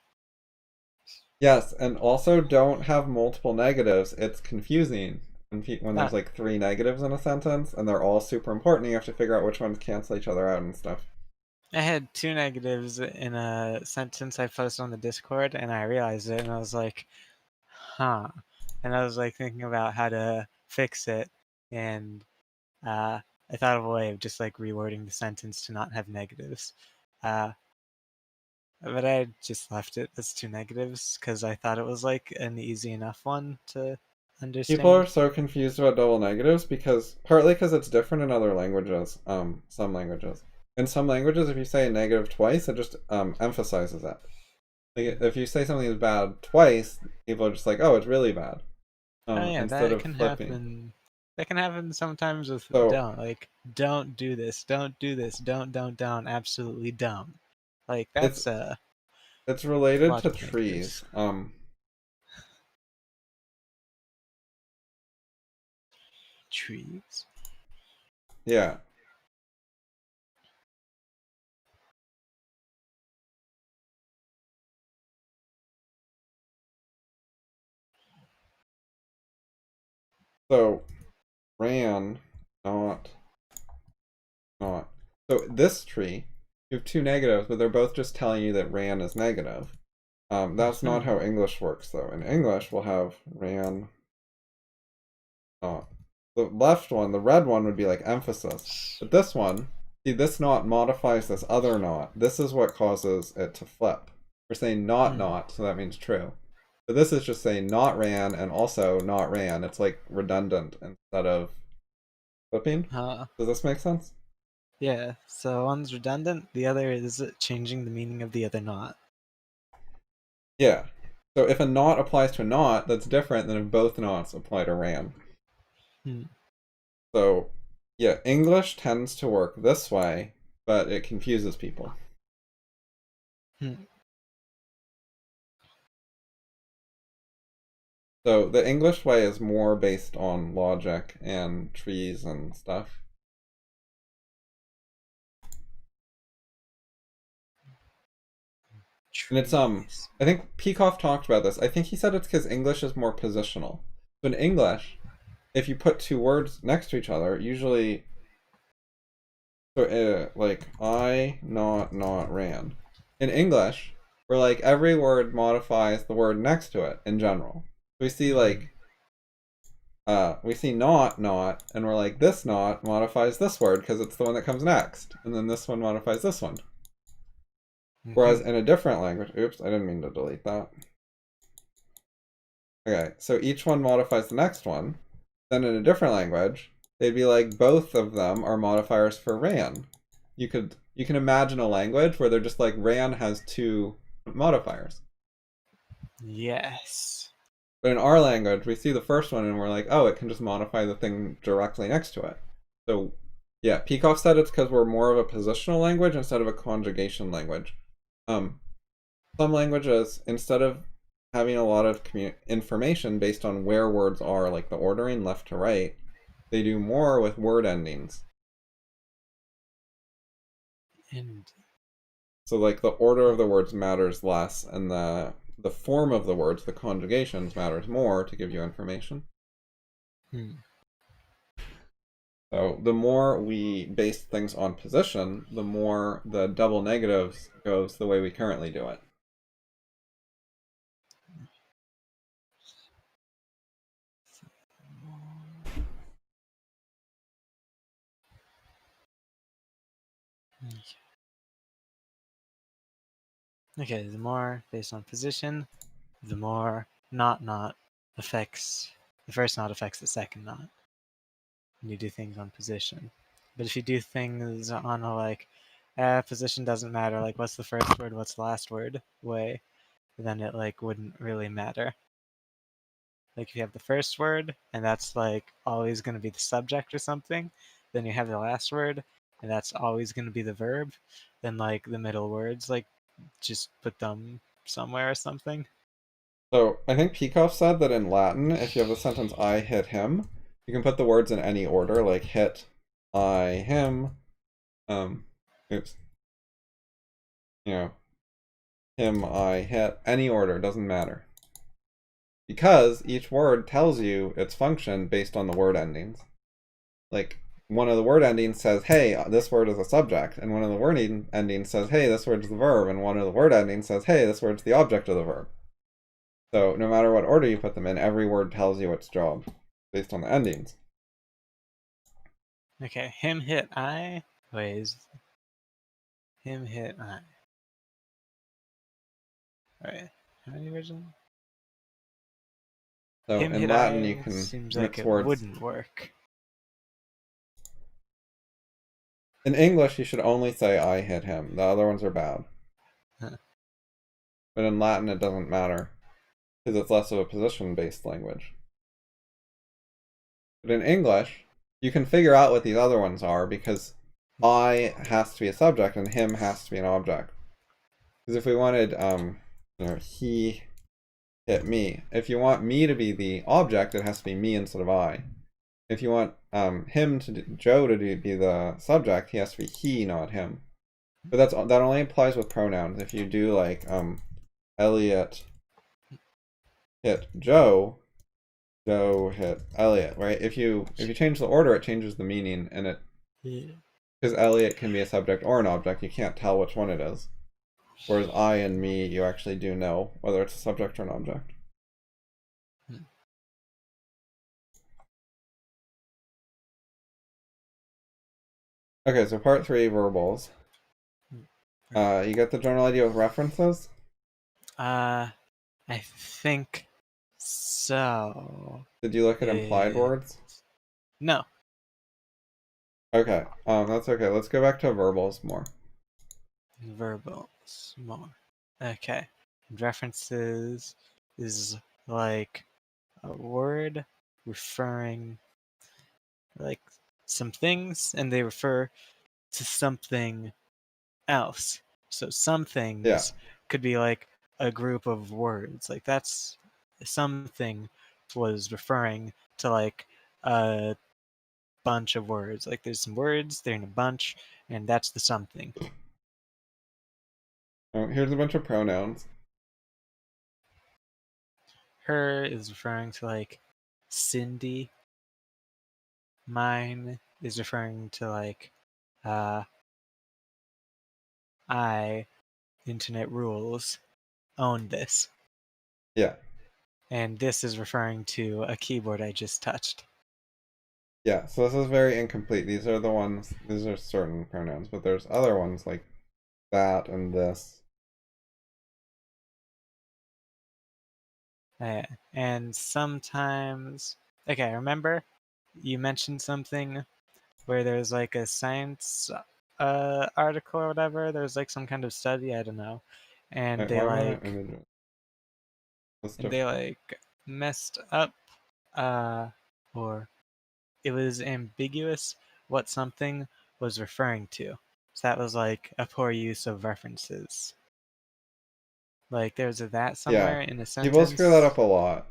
Yes, and also don't have multiple negatives. It's confusing when Uh, there's like three negatives in a sentence and they're all super important. You have to figure out which ones cancel each other out and stuff. I had two negatives in a sentence I posted on the Discord, and I realized it, and I was like, huh. And I was like thinking about how to fix it, and I thought of a way of just like rewording the sentence to not have negatives. Uh, but I just left it as two negatives because I thought it was like an easy enough one to People are understand. so confused about double negatives partly because it's different in other languages, some languages. In some languages, if you say a negative twice, it just emphasizes it. Like if you say something is bad twice, people are just like, oh, it's really bad. Oh yeah, Instead that of can flipping. happen. That can happen sometimes with So don't. Like, don't do this, don't do this, don't, absolutely don't. Like it's that's it's related to lots of negatives. trees. Trees. Yeah. So ran, not, not. So this tree, you have two negatives, but they're both just telling you that ran is negative. That's not Hmm. how English works, though. In English, we'll have ran, not. The left one, the red one, would be like emphasis. But this one, see, this not modifies this other not. This is what causes it to flip. We're saying Hmm. not, so that means true. But this is just saying not ran and also not ran. It's like redundant instead of flipping. Uh, Does this make sense? yeah. So one's redundant. The other is changing the meaning of the other not. Yeah. So if a not applies to a not, that's different than if both nots apply to ran. Hmm. So, yeah, English tends to work this way, but it confuses people. Hmm. So the English way is more based on logic and trees and stuff. And it's Trees. I think Peikoff talked about this. I think he said it's because English is more positional. So in English, if you put two words next to each other, usually like I not ran. In English, where like every word modifies the word next to it in general. We see Hmm. like we see not, and we're like, this not modifies this word because it's the one that comes next. And then this one modifies this one. Whereas Hmm. in a different language, oops, I didn't mean to delete that. Okay, so each one modifies the next one. Then in a different language, they'd be like, both of them are modifiers for ran. You can imagine a language where they're just like ran has two modifiers. Yes. But in our language, we see the first one and we're like, oh, it can just modify the thing directly next to it. So, yeah, Peikoff said it's because we're more of a positional language instead of a conjugation language. Um, some languages, instead of having a lot of information based on where words are, like the ordering left to right, they do more with word endings. And So, like the order of the words matters less, and the form of the words, the conjugations, matters more to give you information. hmm. So the more we base things on position, the more the double negatives goes the way we currently do it. Okay, the more based on position, the more not affects the first not affects the second not. When you do things on position. But if you do things on a like, position doesn't matter, like what's the first word, what's the last word way, then it like wouldn't really matter. Like if you have the first word and that's like always going to be the subject or something, then you have the last word and that's always going to be the verb, then like the middle words, like just put them somewhere or something. So I think Peikoff said that in Latin, if you have the sentence "I hit him," You can put the words in any order, like hit, I, him, oops, you know, him, I, hit, any order, doesn't matter. Because each word tells you its function based on the word endings. Like, one of the word endings says, hey, this word is a subject, and one of the word endings says, hey, this word's the verb, and one of the word endings says, hey, this word's the object of the verb. So no matter what order you put them in, every word tells you its job based on the endings. Okay, him hit I. Wait, is him hit I? Alright, how many original? So Him in hit Latin, you I can seems like mix it words. wouldn't work. In English, you should only say I hit him. The other ones are bad. Huh. But in Latin, it doesn't matter because it's less of a position-based language. But in English, you can figure out what these other ones are because I has to be a subject and him has to be an object. Because if we wanted, he hit me. If you want me to be the object, it has to be me instead of I. If you want Joe to be the subject, he has to be he, not him. But that only applies with pronouns. If you do like Elliot hit Joe, Joe hit Elliot, right? If you change the order, it changes the meaning, and it Yeah. because Elliot can be a subject or an object, you can't tell which one it is. Whereas I and me, you actually do know whether it's a subject or an object. Okay, so part 3, verbals. You get the general idea with references? I think so. Did you look at implied Yeah. words? No. Okay, that's okay. Let's go back to verbals more. Verbals more. Okay. References is like a word referring like some things and they refer to something else. So some Yeah, things could be like a group of words. Like that's something was referring to like a bunch of words. Like there's some words, they're in a bunch, and that's the something. here's a bunch of pronouns. Her is referring to like Cindy. Mine is referring to like uh, I, InternetRules, own this. Yeah, And this is referring to a keyboard I just touched. yeah, so this is very incomplete. These are certain pronouns, but there's other ones like that and this. And sometimes, okay, remember you mentioned something where there's like a science article or whatever. There's like some kind of study, I don't know, and Wait, they why am I not like images? That's and they different. like messed up uh or it was ambiguous what something was referring to. So that was like a poor use of references. Like there's a that Yeah, somewhere in a people screw that sentence up a lot,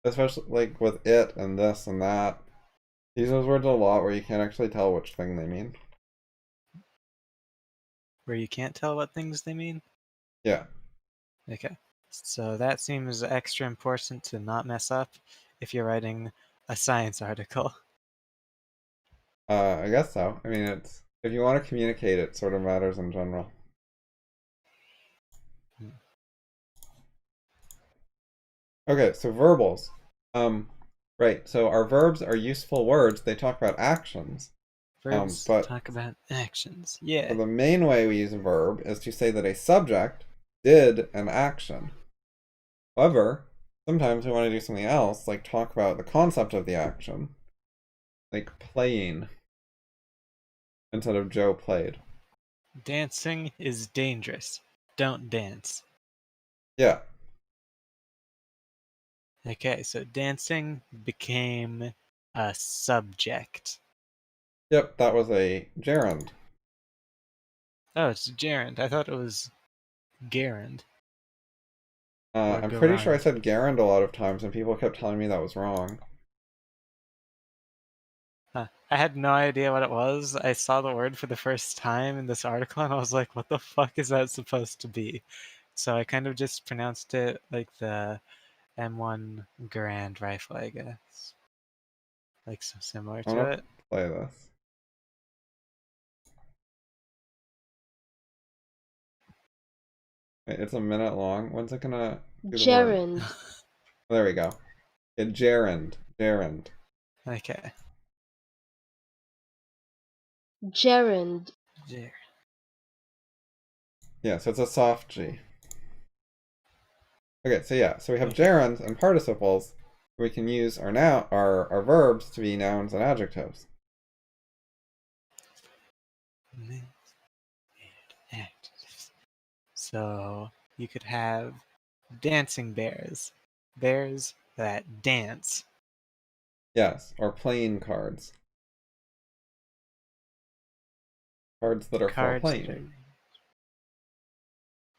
especially like with it and this and that. Use those words a lot where you can't actually tell which thing they mean. where you can't tell what things they mean. Yeah, Okay. So that seems extra important to not mess up if you're writing a science article. I guess so. I mean, it's if you want to communicate, it sort of matters in general. Okay, so verbals. Right. So our verbs are useful words. They talk about actions. Verbs But talk about actions. so Yeah. the main way we use a verb is to say that a subject did an action. However, sometimes we want to do something else, like talk about the concept of the action, like playing instead of Joe played. Dancing is dangerous. Don't dance. Yeah. Okay, so dancing became a subject. Yep, that was a gerund. Oh, it's gerund. I thought it was gerund or I'm pretty sure I gerund. said gerund a lot of times, and people kept telling me that was wrong. I had no idea what it was. I saw the word for the first time in this article and I was like, what the fuck is that supposed to be? So I kind of just pronounced it like the M1 Garand rifle, I guess. Like so similar I to want to it. play this. Wait, it's a minute long. When's it gonna do the word? Gerund. There we go. Gerund. Gerund. Okay. Gerund. Yeah, so it's a soft G. Okay, so we have Okay. gerunds and participles. We can use our verbs to be nouns and adjectives. So you could have dancing bears. Bears that dance. Yes, or playing cards. Cards that are for Cards that playing.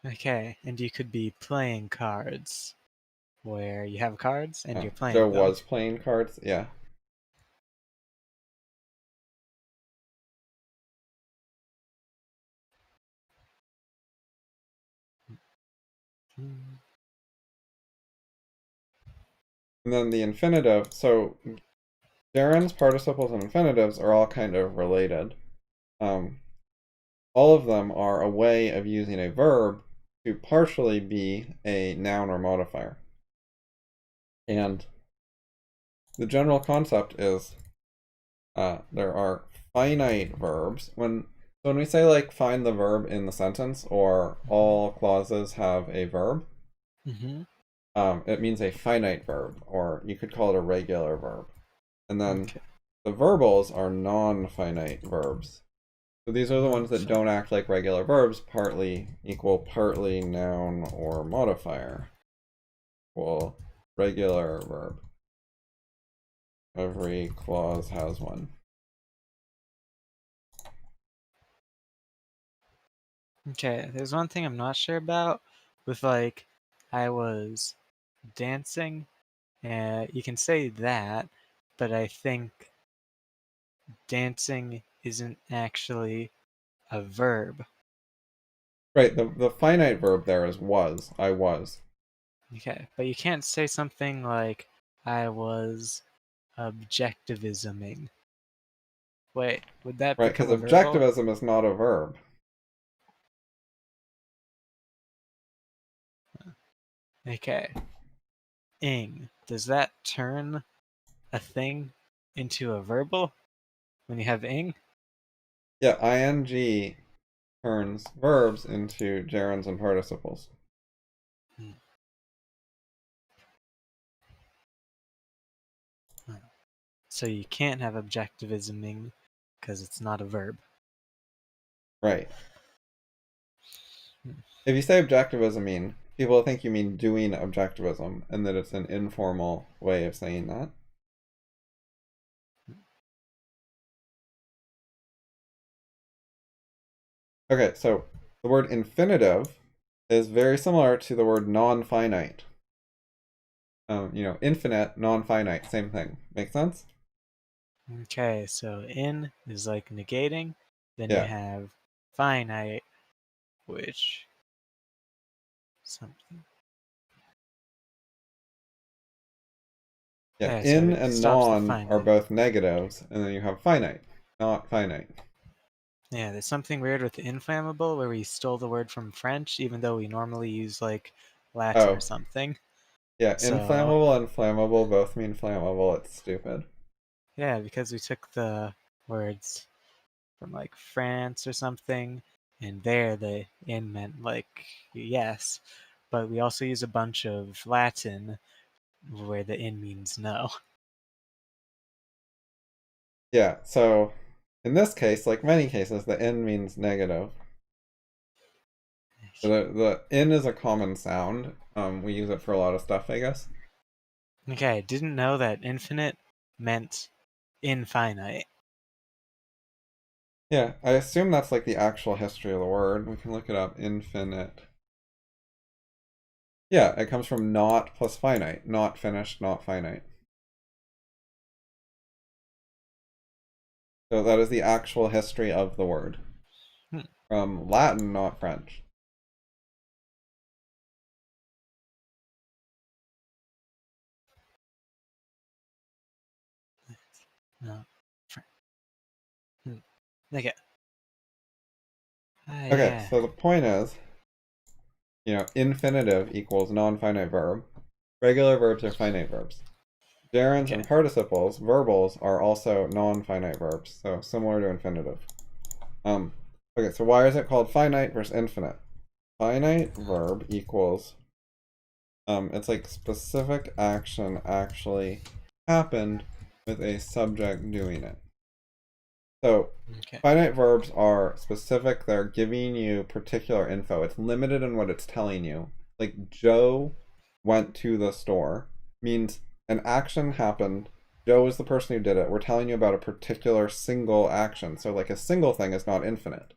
are. Okay, and you could be playing cards, where you have cards and you're Joe playing them. was playing cards, yeah. Hmm. And then the infinitive, so gerunds, participles, and infinitives are all kind of related. All of them are a way of using a verb to partially be a noun or modifier. And the general concept is there are finite verbs. When we say like find the verb in the sentence or all clauses have a verb, Mm-hmm. it means a finite verb, or you could call it a regular verb. And then Okay. the verbals are non-finite verbs. So these are the ones that don't act like regular verbs, partly noun or modifier. Equal regular verb. Every clause has one. Okay, there's one thing I'm not sure about with like I was dancing. You can say that, but I think dancing isn't actually a verb. Right, the finite verb there is was. I was. Okay, but you can't say something like I was objectivisming. Wait, would that Right, become because a verbal? objectivism is not a verb. Okay. Ing. Does that turn a thing into a verbal when you have ing? Yeah, ing turns verbs into gerunds and participles. Hmm. So you can't have objectivisming because it's not a verb. Right. Hmm. If you say objectivism, people think you mean doing objectivism, and that it's an informal way of saying that. Okay, so the word infinitive is very similar to the word non-finite. Infinite, non-finite, same thing. Make sense? Okay, so in is like negating, then you Yeah. have finite, which something. Yeah, Yeah, so in it and stops the non are finite. both negatives, and then you have finite, not finite. Yeah, there's something weird with inflammable where we stole the word from French, even though we normally use like Latin or Oh, something. yeah, So inflammable and flammable both mean flammable. It's stupid. yeah, because we took the words from like France or something, and there the in meant like yes, but we also use a bunch of Latin where the in means no. Yeah, so in this case, like many cases, the in means negative. The in is a common sound. We use it for a lot of stuff, I guess. Okay, I didn't know that infinite meant infinite. Yeah, I assume that's like the actual history of the word. We can look it up. Infinite. Yeah, it comes from not plus finite. Not finished, not finite. So that is the actual history of the word. From Latin, not French. No. Okay. Okay, Yeah. so the point is, infinitive equals non-finite verb. Regular verbs are finite verbs. Gerunds Okay. and participles, verbals, are also non-finite verbs, so similar to infinitive. Okay, so why is it called finite versus infinite? Finite verb equals, it's like specific action actually happened with a subject doing it. So Okay. finite verbs are specific, they're giving you particular info. It's limited in what it's telling you. Like Joe went to the store means an action happened. Joe is the person who did it. We're telling you about a particular single action. So like a single thing is not infinite.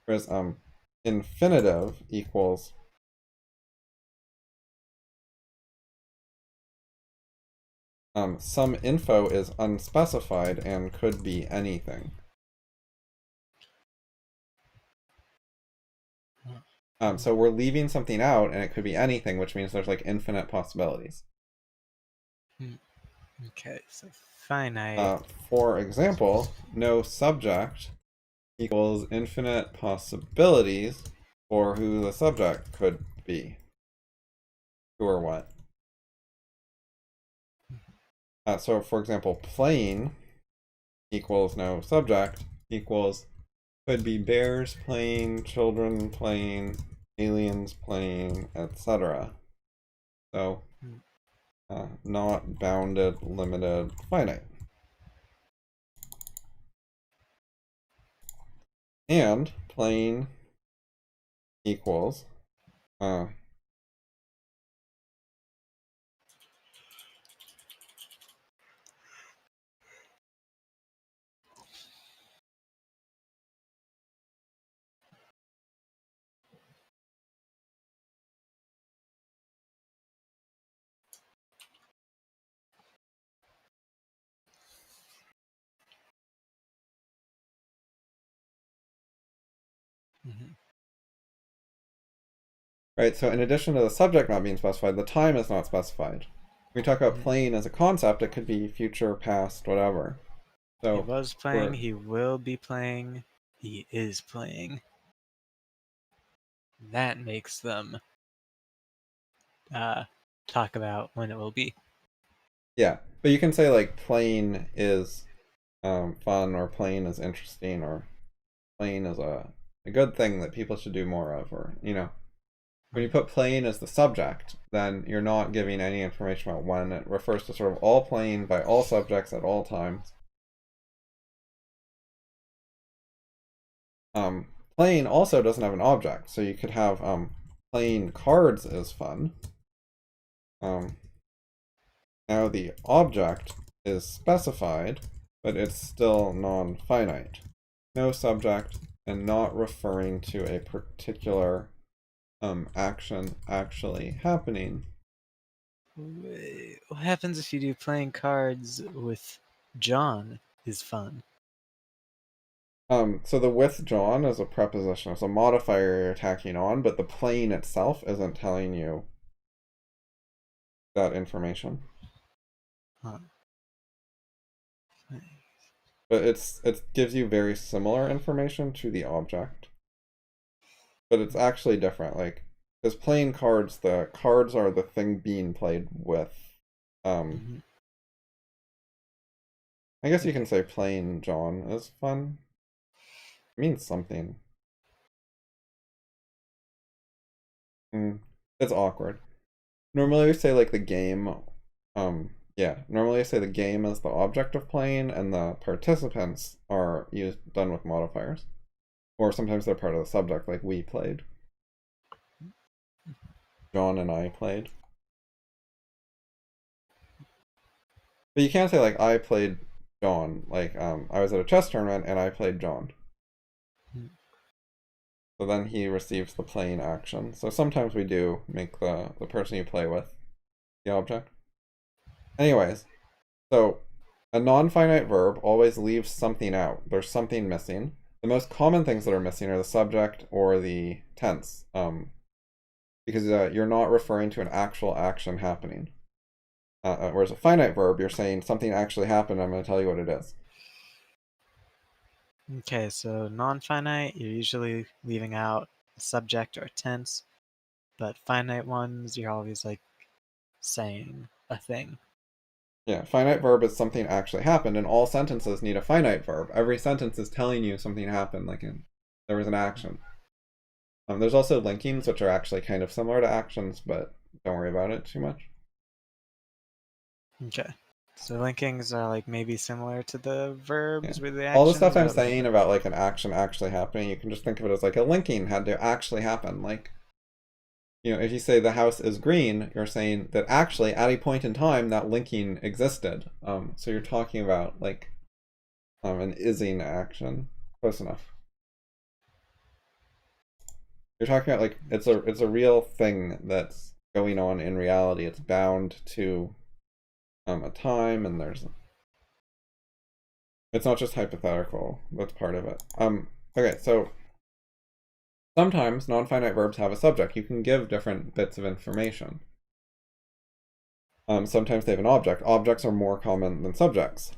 Whereas infinitive equals some info is unspecified and could be anything. So we're leaving something out and it could be anything, which means there's like infinite possibilities. Okay, so finite. For example, no subject equals infinite possibilities for who the subject could be. Who or what. So for example, playing equals no subject equals could be bears playing, children playing, aliens playing, etc. So not bounded, limited, finite. And playing equals right, so in addition to the subject not being specified, the time is not specified. When we talk about playing as a concept, it could be future, past, whatever. So He was playing, he will be playing, he is playing. That makes them talk about when it will be. Yeah, but you can say like playing is fun, or playing is interesting, or playing is a good thing that people should do more of, or when you put playing as the subject, then you're not giving any information about when. It refers to sort of all playing by all subjects at all times. Playing also doesn't have an object, so you could have playing cards is fun. Now the object is specified, but it's still non-finite. No subject and not referring to a particular action actually happening. What happens if you do playing cards with John is fun? So the with John is a preposition. It's a modifier you're tacking on, but the playing itself isn't telling you that information. Huh. But it gives you very similar information to the object. But it's actually different. Like, because playing cards, the cards are the thing being played with. I guess you can say playing John is fun. It means something. It's awkward. Normally we say like the game, normally I say the game is the object of playing and the participants are done with modifiers. Or sometimes they're part of the subject, like we played. John and I played. But you can't say like I played John, like I was at a chess tournament and I played John. So then he receives the playing action. So sometimes we do make the person you play with the object. Anyways, so a non-finite verb always leaves something out. There's something missing. The most common things that are missing are the subject or the tense, because you're not referring to an actual action happening. Whereas a finite verb, you're saying something actually happened, I'm going to tell you what it is. Okay, so non-finite, you're usually leaving out a subject or tense, but finite ones, you're always like saying a thing. Yeah, finite verb is something actually happened, and all sentences need a finite verb. Every sentence is telling you something happened, like there was an action. There's also linkings, which are actually kind of similar to actions, but don't worry about it too much. Okay. So linkings are like maybe similar to the verbs with the actions. All the stuff I'm but saying about like an action actually happening, you can just think of it as like a linking had to actually happen. Like, if you say the house is green, you're saying that actually at a point in time that linking existed. So you're talking about like an ising action. Close enough. You're talking about like it's a real thing that's going on in reality. It's bound to a time, and it's not just hypothetical. That's part of it. Okay, so sometimes non-finite verbs have a subject. You can give different bits of information. Sometimes they have an object. Objects are more common than subjects.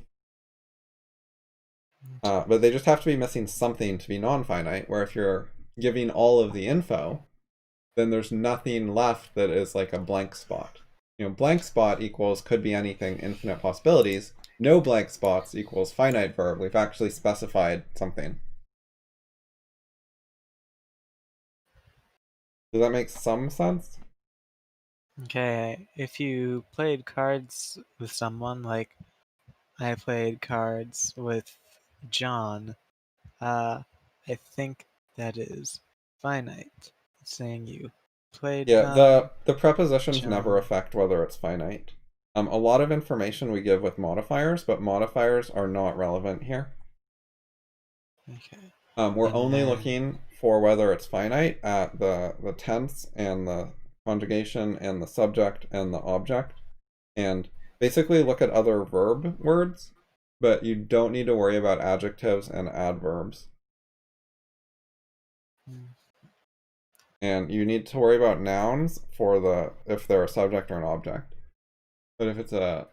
But they just have to be missing something to be non-finite, where if you're giving all of the info, then there's nothing left that is like a blank spot. Blank spot equals could be anything, infinite possibilities. No blank spots equals finite verb. We've actually specified something. Does that make some sense? Okay, if you played cards with someone, like I played cards with John, I think that is finite. It's saying you played Yeah, them, the prepositions never John. affect whether it's finite. A lot of information we give with modifiers, but modifiers are not relevant here. Okay. We're And only then, looking for whether it's finite at the tense and the conjugation and the subject and the object. And basically look at other verb words, but you don't need to worry about adjectives and adverbs. And you need to worry about nouns for if they're a subject or an object. But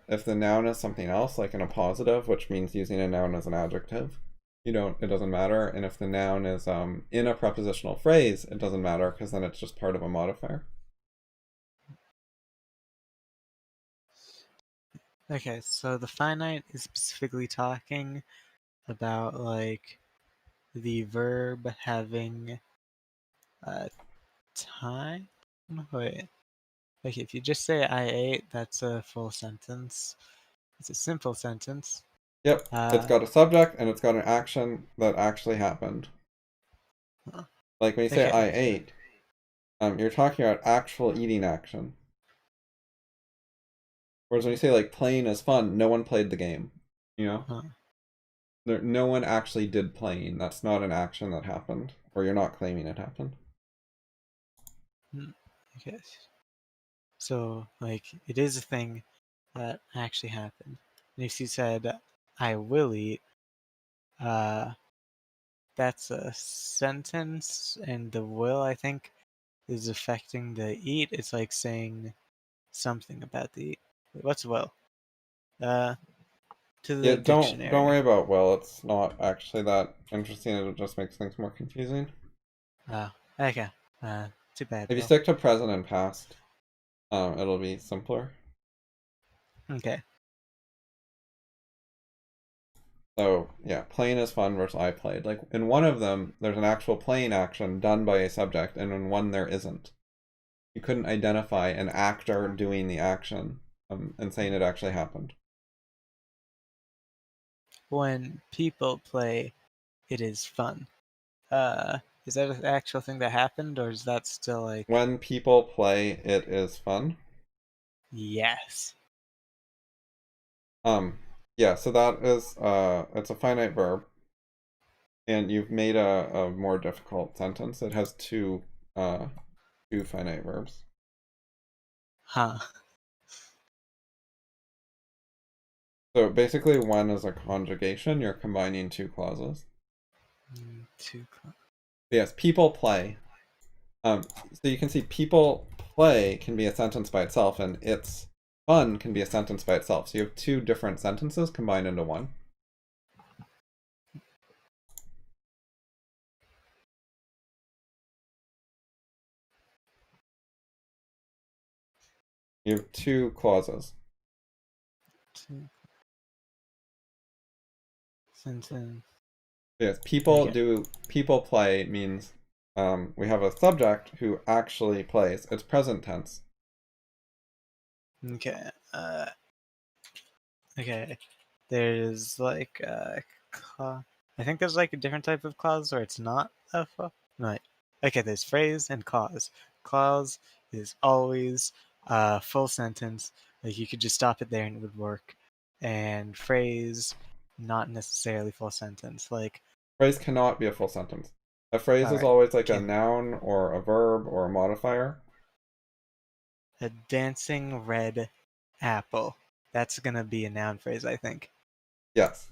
if the noun is something else, like in a positive, which means using a noun as an adjective, it doesn't matter. And if the noun is in a prepositional phrase, it doesn't matter because then it's just part of a modifier. okay, so the finite is specifically talking about like the verb having time. Wait. Okay, if you just say I ate, that's a full sentence. It's a simple sentence. Yep, it's got a subject and it's got an action that actually happened. Like when you say Okay. I ate, you're talking about actual eating action. Whereas when you say like playing is fun, no one played the game. Huh. No one actually did playing. That's not an action that happened, or you're not claiming it happened. Okay. So, like, it is a thing that actually happened. And if you said, I will eat, that's a sentence, and the will, I think, is affecting the eat. It's like saying something about the eat. Wait, what's will? To Yeah, the don't dictionary. worry about well. It's not actually that interesting. It just makes things more confusing. Oh, okay. Too bad, If you Will. stick to present and past, it'll be simpler. Okay. So yeah, playing is fun versus I played. Like in one of them, there's an actual playing action done by a subject, and in one there isn't. You couldn't identify an actor doing the action and saying it actually happened. When people play, it is fun. Is that an actual thing that happened, or is that still like, When people play, it is fun. yes? Yeah, so that is it's a finite verb, and you've made a more difficult sentence. It has two finite verbs. Huh. So basically when is a conjugation, you're combining two clauses. Yes, people play. So you can see people play can be a sentence by itself, and it's fun can be a sentence by itself. So you have two different sentences combined into one. You have two clauses. Sentence. Yes, Okay. people play means we have a subject who actually plays. It's present tense. Okay. Okay. There's like I think there's like a different type of clause where it's not a right. Okay, there's phrase and clause. Clause is always a full sentence. Like you could just stop it there and it would work. And phrase, not necessarily full sentence. Like Phrase cannot be a full sentence. A phrase all is right, always like a can noun or a verb or a modifier. a dancing red apple. That's gonna be a noun phrase, I think. Yes.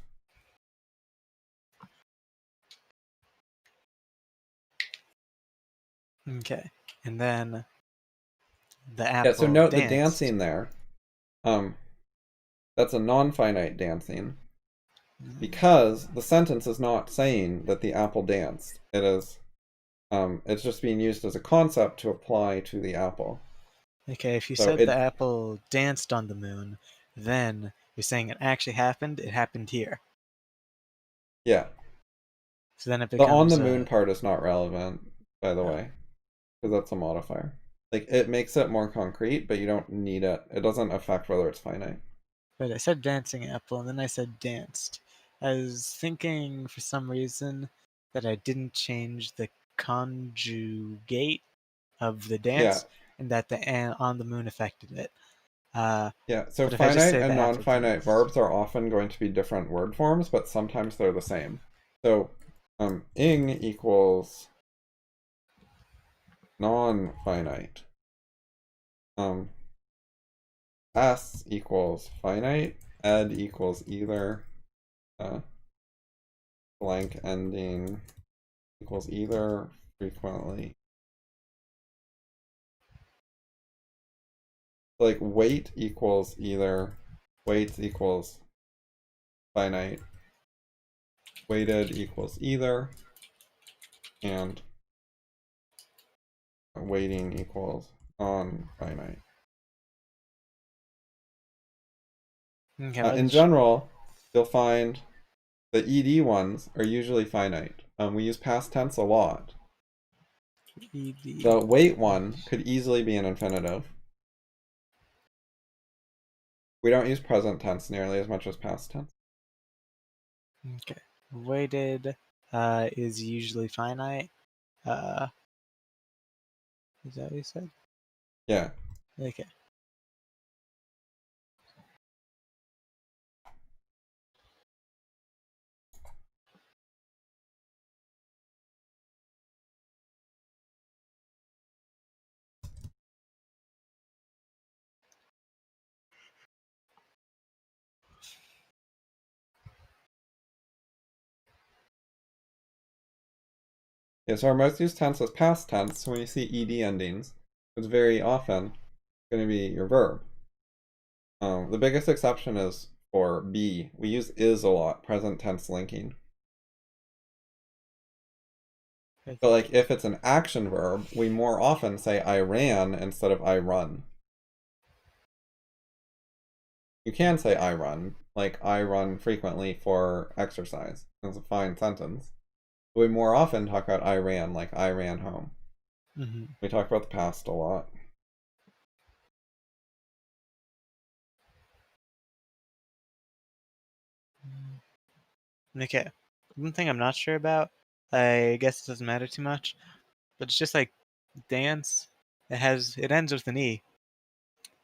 Okay. And then the Yeah, so apple note the danced. dancing there. Um, that's a non-finite dancing because the sentence is not saying that the apple danced. It is it's just being used as a concept to apply to the apple. Okay, if you So said the apple danced on the moon, then you're saying it actually happened, it happened here. yeah. So then it The on becomes the moon part is not relevant, by the oh, way, because that's a modifier. Like it makes it more concrete, but you don't need it. It doesn't affect whether it's finite. but I said dancing apple and then I said danced. I was thinking for some reason that I didn't change the conjugate of the Yeah, dance and that the on the moon affected it. Uh, yeah. So but if I just finite say and the apple non-finite danced. verbs are often going to be different word forms, but sometimes they're the same. So ing equals non-finite. Um, s equals finite. Ed equals either. Blank ending equals either frequently. Like weight equals either. Weights equals finite. Weighted equals either. And weighting equals non-finite. Okay, In general, you'll find the ed ones are usually finite. We use past tense a lot. ed. The weight one could easily be an infinitive. We don't use present tense nearly as much as past tense. Okay, weighted is usually finite. Uh, is that what you said? Yeah. Okay. Yeah, so our most used tense is past tense. So when you see ed endings, it's very often going to be your verb. The biggest exception is for be. We use is a lot, present tense linking. But like if it's an action verb, we more often say I ran instead of I run. You can say I run, like I run frequently for exercise. That's a fine sentence. But we more often talk about I ran, like I ran home. Mm-hmm. We talk about the past a lot. Okay. One thing I'm not sure about, I guess it doesn't matter too much, but it's just like dance. It ends with an e,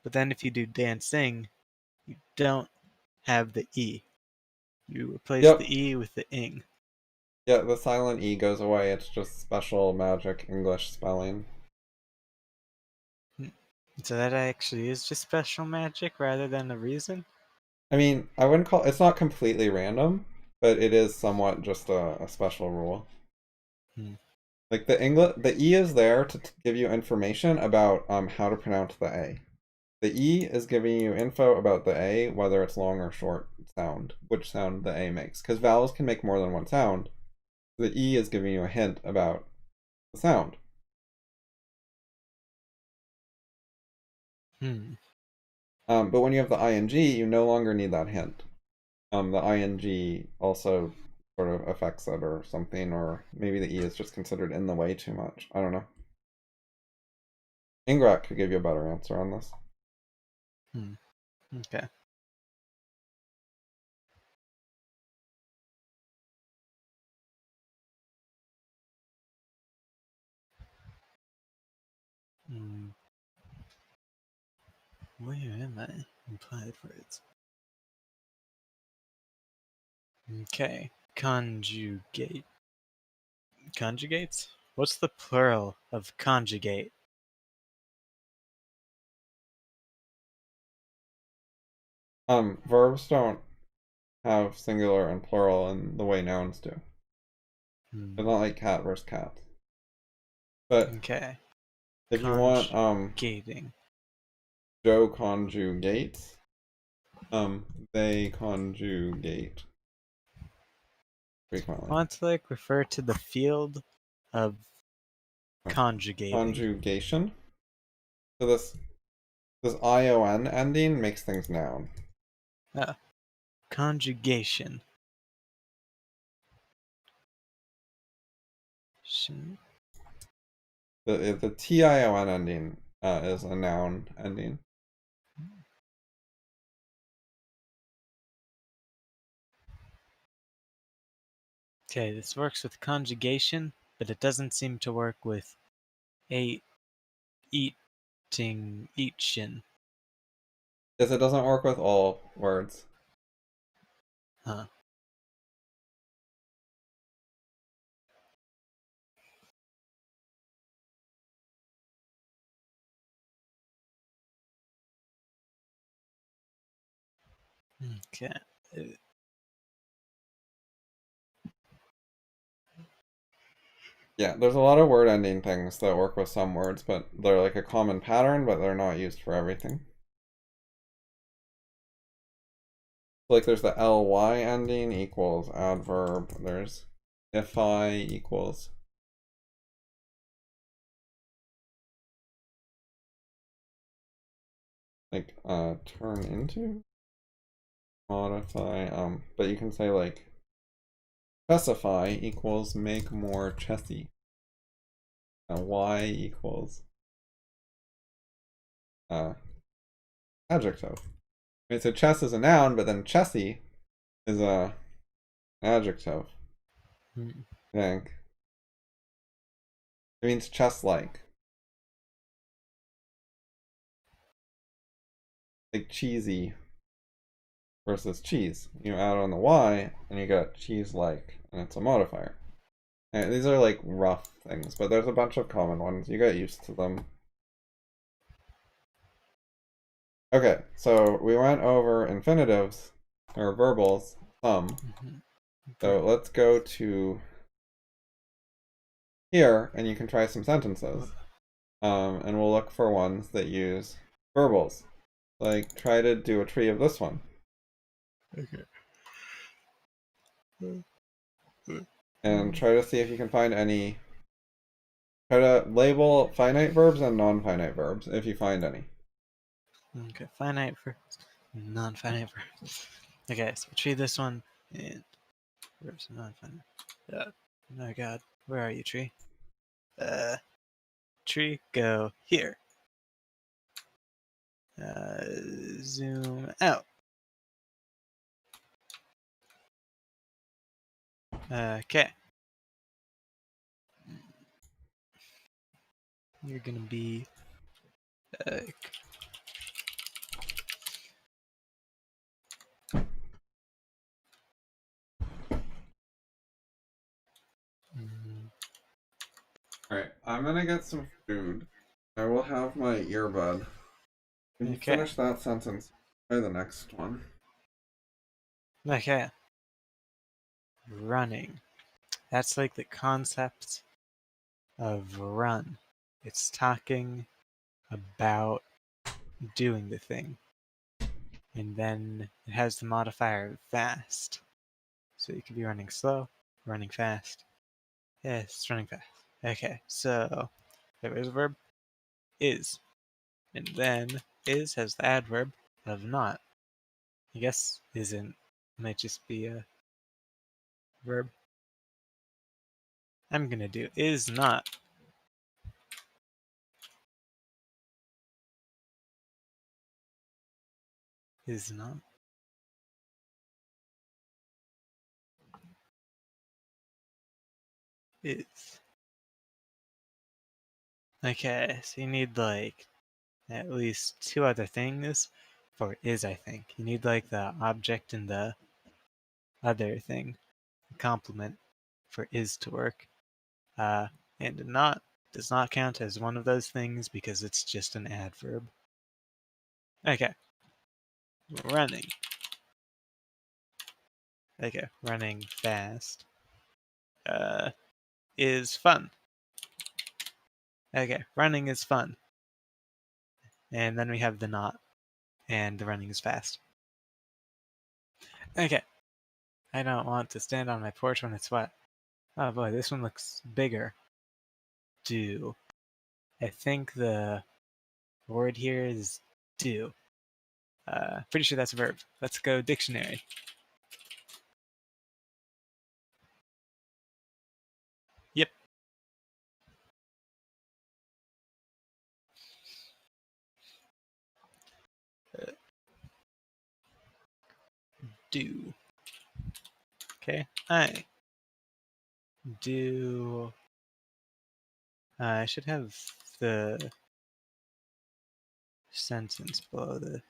but then if you do dancing, you don't have the e. You replace the Yep. e with the ing. Yeah, the silent E goes away. It's just special magic English spelling. So that actually is just special magic rather than a reason. I mean, I wouldn't call it's not completely random, but it is somewhat just a special rule. Hmm. Like the E is there to give you information about how to pronounce the A. The E is giving you info about the A, whether it's long or short sound, which sound the A makes. Because vowels can make more than one sound. The E is giving you a hint about the sound. Hmm. But when you have the ing, you no longer need that hint. The ing also sort of affects it or something, or maybe the E is just considered in the way too much. I don't know. Ingrat could give you a better answer on this. Hmm. Okay. Hmm. Where am I? Implied words. Okay. Conjugate. Conjugates? What's the plural of conjugate? Verbs don't have singular and plural in the way nouns do. Hmm. It's not like cat versus cat. But Okay. if you want Conjugating. Joe conjugates, they conjugate frequently. I want to like refer to the field of conjugating. Conjugation. So this ion ending makes things noun. Conjugation. The tion ending is a noun ending. Okay, this works with conjugation, but it doesn't seem to work with a eating. Yes, it doesn't work with all words. Huh. Okay. Yeah, there's a lot of word ending things that work with some words, but they're like a common pattern, but they're not used for everything. Like there's the ly ending equals adverb. There's if I equals. Like turn into, modify, but you can say like specify equals make more chessy. Y equals adjective. I mean, so chess is a noun, but then chessy is a adjective. Hmm. I think it means chess-like, like cheesy versus cheese. You add on the Y, and you got cheese-like, and it's a modifier. And these are like rough things, but there's a bunch of common ones. You get used to them. Okay, so we went over infinitives, or verbals, some. So let's go to here, and you can try some sentences. And we'll look for ones that use verbals. Like, try to do a tree of this one. Okay. And try to see if you can find any. Try to label finite verbs and non-finite verbs, if you find any. Okay, finite verbs, non-finite verbs. Okay, so we'll treat this one and verbs are non-finite. Oh god, where are you, tree? Tree, go here. Zoom out. Okay. You're gonna be uh, Alright, I'm gonna get some food. I will have my earbud. When you okay. finish that sentence, try the next one. Okay. Running. That's like the concept of run. It's talking about doing the thing. And then it has the modifier fast. So you could be running slow, running fast. Yes, it's running fast. Okay, so there is a verb, is. And then is has the adverb of not. I guess isn't might just be a verb. I'm gonna do is not. Is not. Is. Okay, so you need like at least two other things for is, I think. You need like the object and the other thing, the complement for is to work. And not does not count as one of those things because it's just an adverb. Okay, running. Okay, running fast is fun. Okay, running is fun. And then we have the not, and the running is fast. Okay, I don't want to stand on my porch when it's wet. Oh boy, this one looks bigger. Do. I think the word here is do. Pretty sure that's a verb. Let's go dictionary. Yep. Do. Okay, I do. I should have the sentence below the.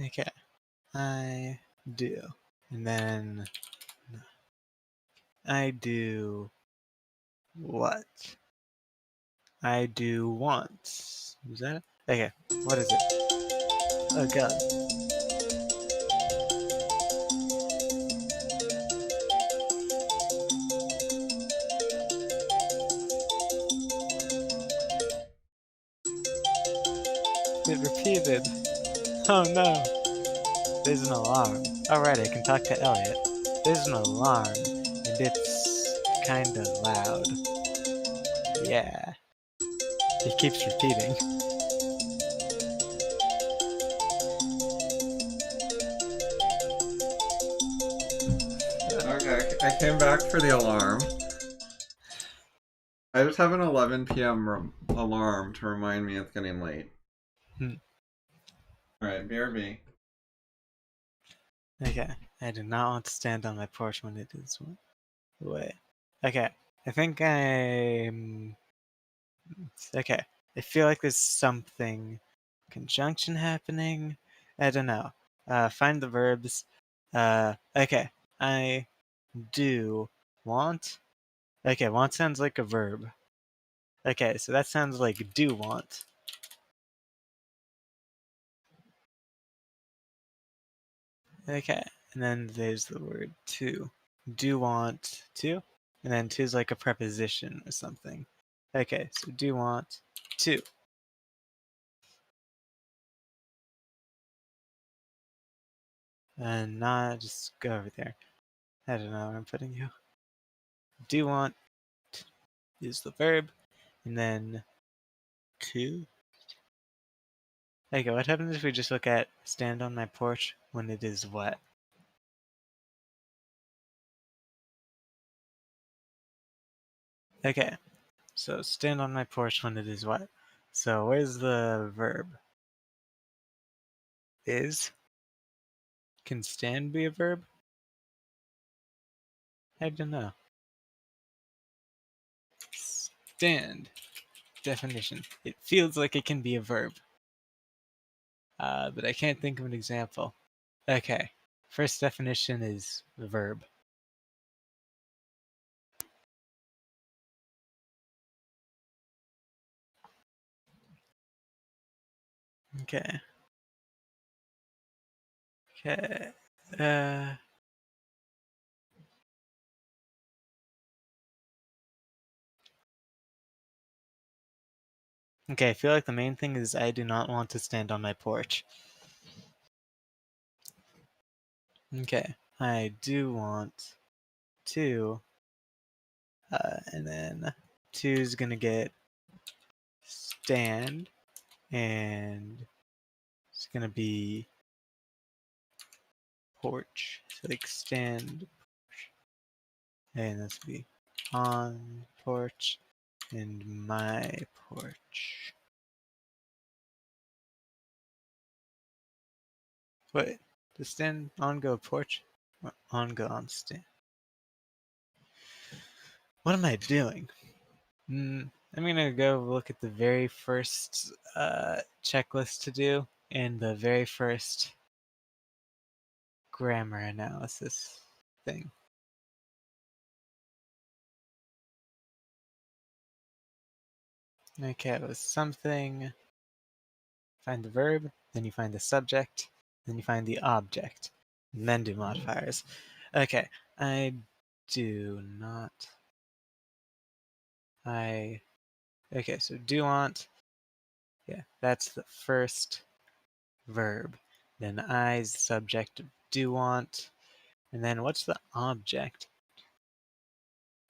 Okay, I do. And then I do what? I do want. Is that it? Okay, what is it? Oh god. It repeated. Oh no. There's an alarm. Alright, I can talk to Elliot. There's an alarm, and it's kinda loud. Yeah. It keeps repeating. Okay, I came back for the alarm. I just have an 11 p.m. Alarm to remind me it's getting late. Alright, BRB. Okay, I do not want to stand on my porch when it is wet. Okay, I think I'm... Okay, I feel like there's something conjunction happening. I don't know. Find the verbs. Okay, I do want. Okay, want sounds like a verb. Okay, so that sounds like do want. Okay, and then there's the word to. Do want to, and then to is like a preposition or something. Okay, so do want to. And not just go over there. I don't know where I'm putting you. Do want is the verb, and then to. Okay, what happens if we just look at stand on my porch when it is wet? Okay, so stand on my porch when it is wet. So where's the verb? Is? Can stand be a verb? I don't know. Stand. Definition. It feels like it can be a verb. But I can't think of an example. Okay. First definition is verb. Okay. Okay. Okay, I feel like the main thing is I do not want to stand on my porch. Okay, I do want to, and then 2 is gonna get stand, and it's gonna be porch. So like stand, and that's gonna be on porch and my porch. Wait, does stand on go porch? Or on go on stand? What am I doing? I'm gonna go look at the very first checklist to do and the very first grammar analysis thing. Okay, it was something. Find the verb, then you find the subject, then you find the object, and then do modifiers. Okay, I do not. Okay, so do want. Yeah, that's the first verb. Then I's subject of do want. And then what's the object?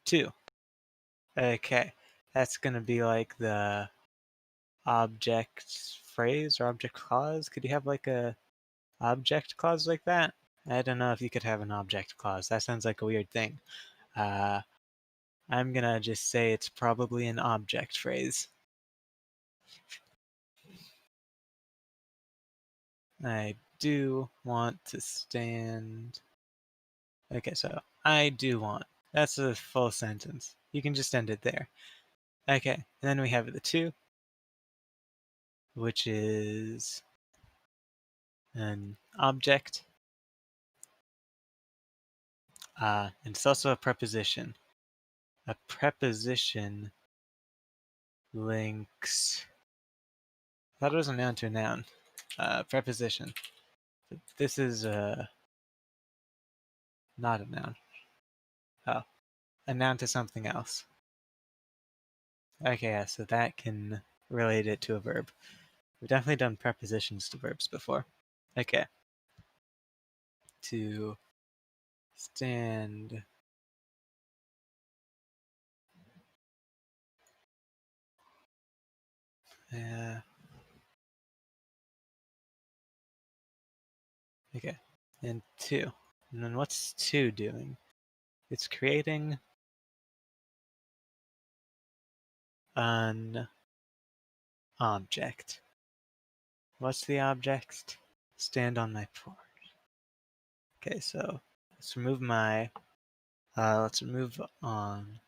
2. Okay, that's going to be like the object phrase or object clause. Could you have like a object clause like that? I don't know if you could have an object clause. That sounds like a weird thing. I'm going to just say it's probably an object phrase. I do want to stand. Okay, so I do want. That's a full sentence. You can just end it there. Okay, and then we have the 2, which is an object. And it's also a preposition. A preposition links. I thought it was a noun to a noun. Preposition. But this is not a noun. Oh, a noun to something else. Okay, yeah, so that can relate it to a verb. We've definitely done prepositions to verbs before. Okay. To stand. Okay. And 2. And then what's 2 doing? It's creating an object. What's the object? Stand on my porch. Okay, so let's remove let's remove on.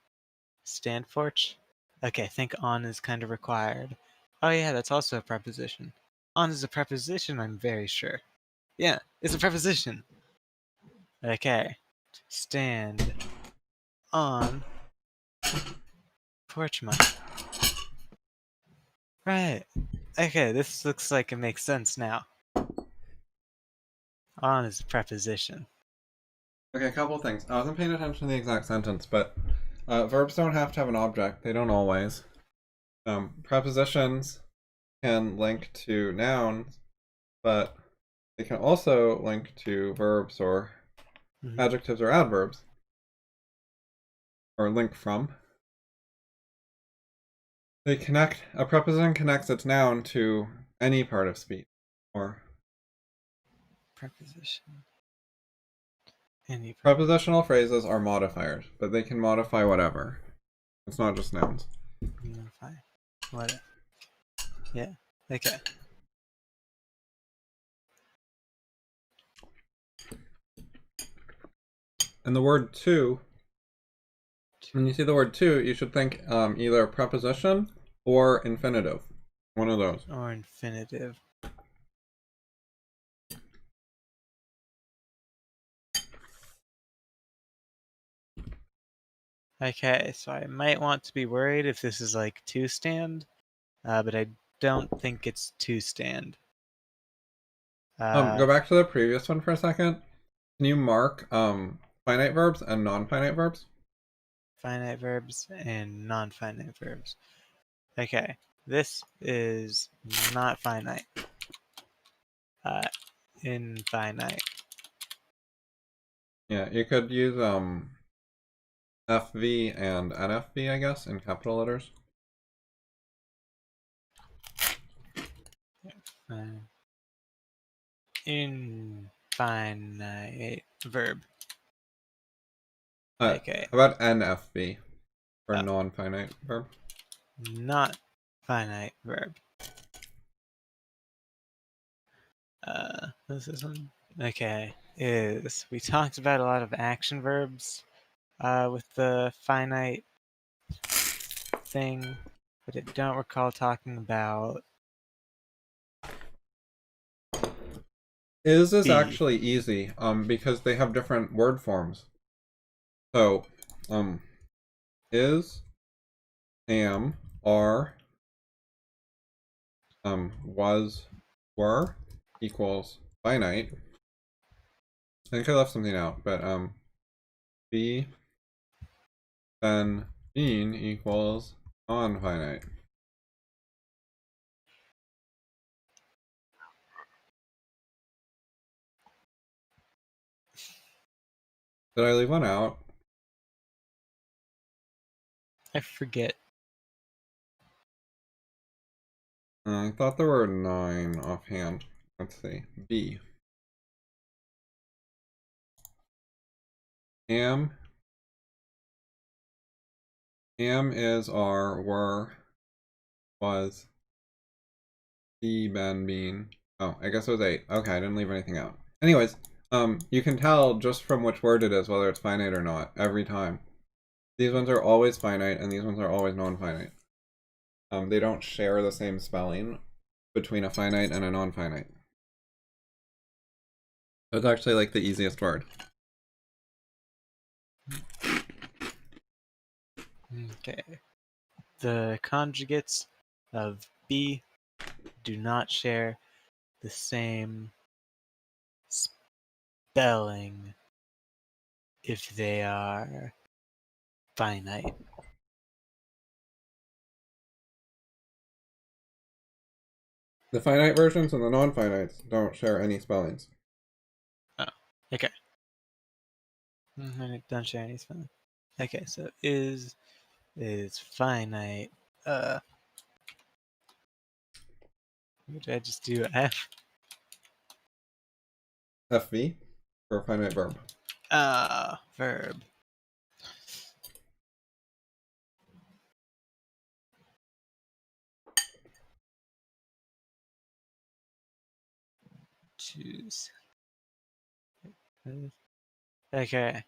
Stand porch. Okay, I think on is kind of required. Oh yeah, that's also a preposition. On is a preposition, I'm very sure. Yeah, it's a preposition. Okay, stand on porch my. Right. Okay, this looks like it makes sense now. On is a preposition. Okay, a couple things. I wasn't paying attention to the exact sentence, but verbs don't have to have an object. They don't always. Prepositions can link to nouns, but they can also link to verbs or adjectives or adverbs, or link from. They connect. A preposition connects its noun to any part of speech, or Preposition. Prepositional phrases are modifiers, but they can modify whatever. It's not just nouns. Modify. What? Yeah. Okay. And the word to, when you see the word to, you should think either preposition or infinitive. One of those. Or infinitive. Okay, so I might want to be worried if this is like to stand, but I don't think it's to stand. Go back to the previous one for a second. Can you mark finite verbs and non-finite verbs? Finite verbs and non-finite verbs. Okay, this is not finite. Infinite. Yeah, you could use FV and NFV, I guess, in capital letters. Infinite verb. Okay. How about NFV for Uh, non-finite verb? Not finite verb. This isn't okay. We talked about a lot of action verbs with the finite thing, but I don't recall talking about Is be. actually easy because they have different word forms. So is, am, are, was, were equals finite. I think I left something out, but be, then, been equals non-finite. Did I leave one out? I forget. I thought there were 9 offhand. Let's see. B. Am. Am is, are, were, was, be, been, been. Oh, I guess it was 8. Okay, I didn't leave anything out. Anyways, you can tell just from which word it is whether it's finite or not every time. These ones are always finite and these ones are always non-finite. They don't share the same spelling between a finite and a non-finite. That's actually like the easiest word. Okay. The conjugates of be do not share the same spelling if they are finite. The finite versions and the non-finites don't share any spellings. Oh, okay. Don't share any spelling. Okay, so is finite. What did I just do? F. FV for finite verb. Verb. Choose. Okay.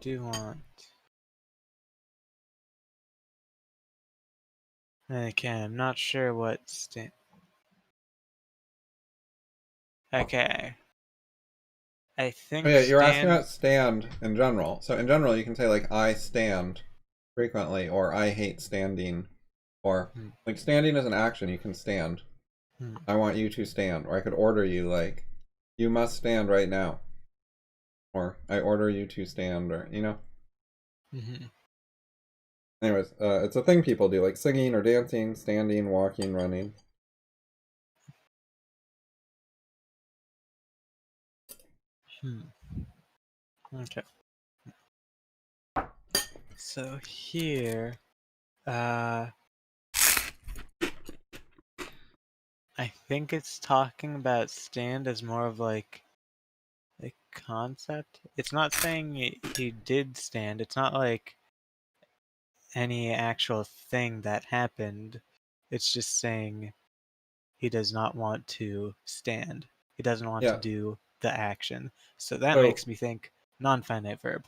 Do want. Okay, I'm not sure what stand. Okay. I Oh think yeah, you're asking stand. about stand in general. So in general, you can say like I stand frequently, or I hate standing, or like standing is an action. You can stand. I want you to stand, or I could order you like you must stand right now, or I order you to stand, or you know. Anyways, it's a thing people do, like singing or dancing, standing, walking, running. Okay. So here, I think it's talking about stand as more of like a concept. It's not saying he did stand. It's not like any actual thing that happened. It's just saying he does not want to stand. He doesn't want to Yeah. do the action. So that So makes me think non-finite verb.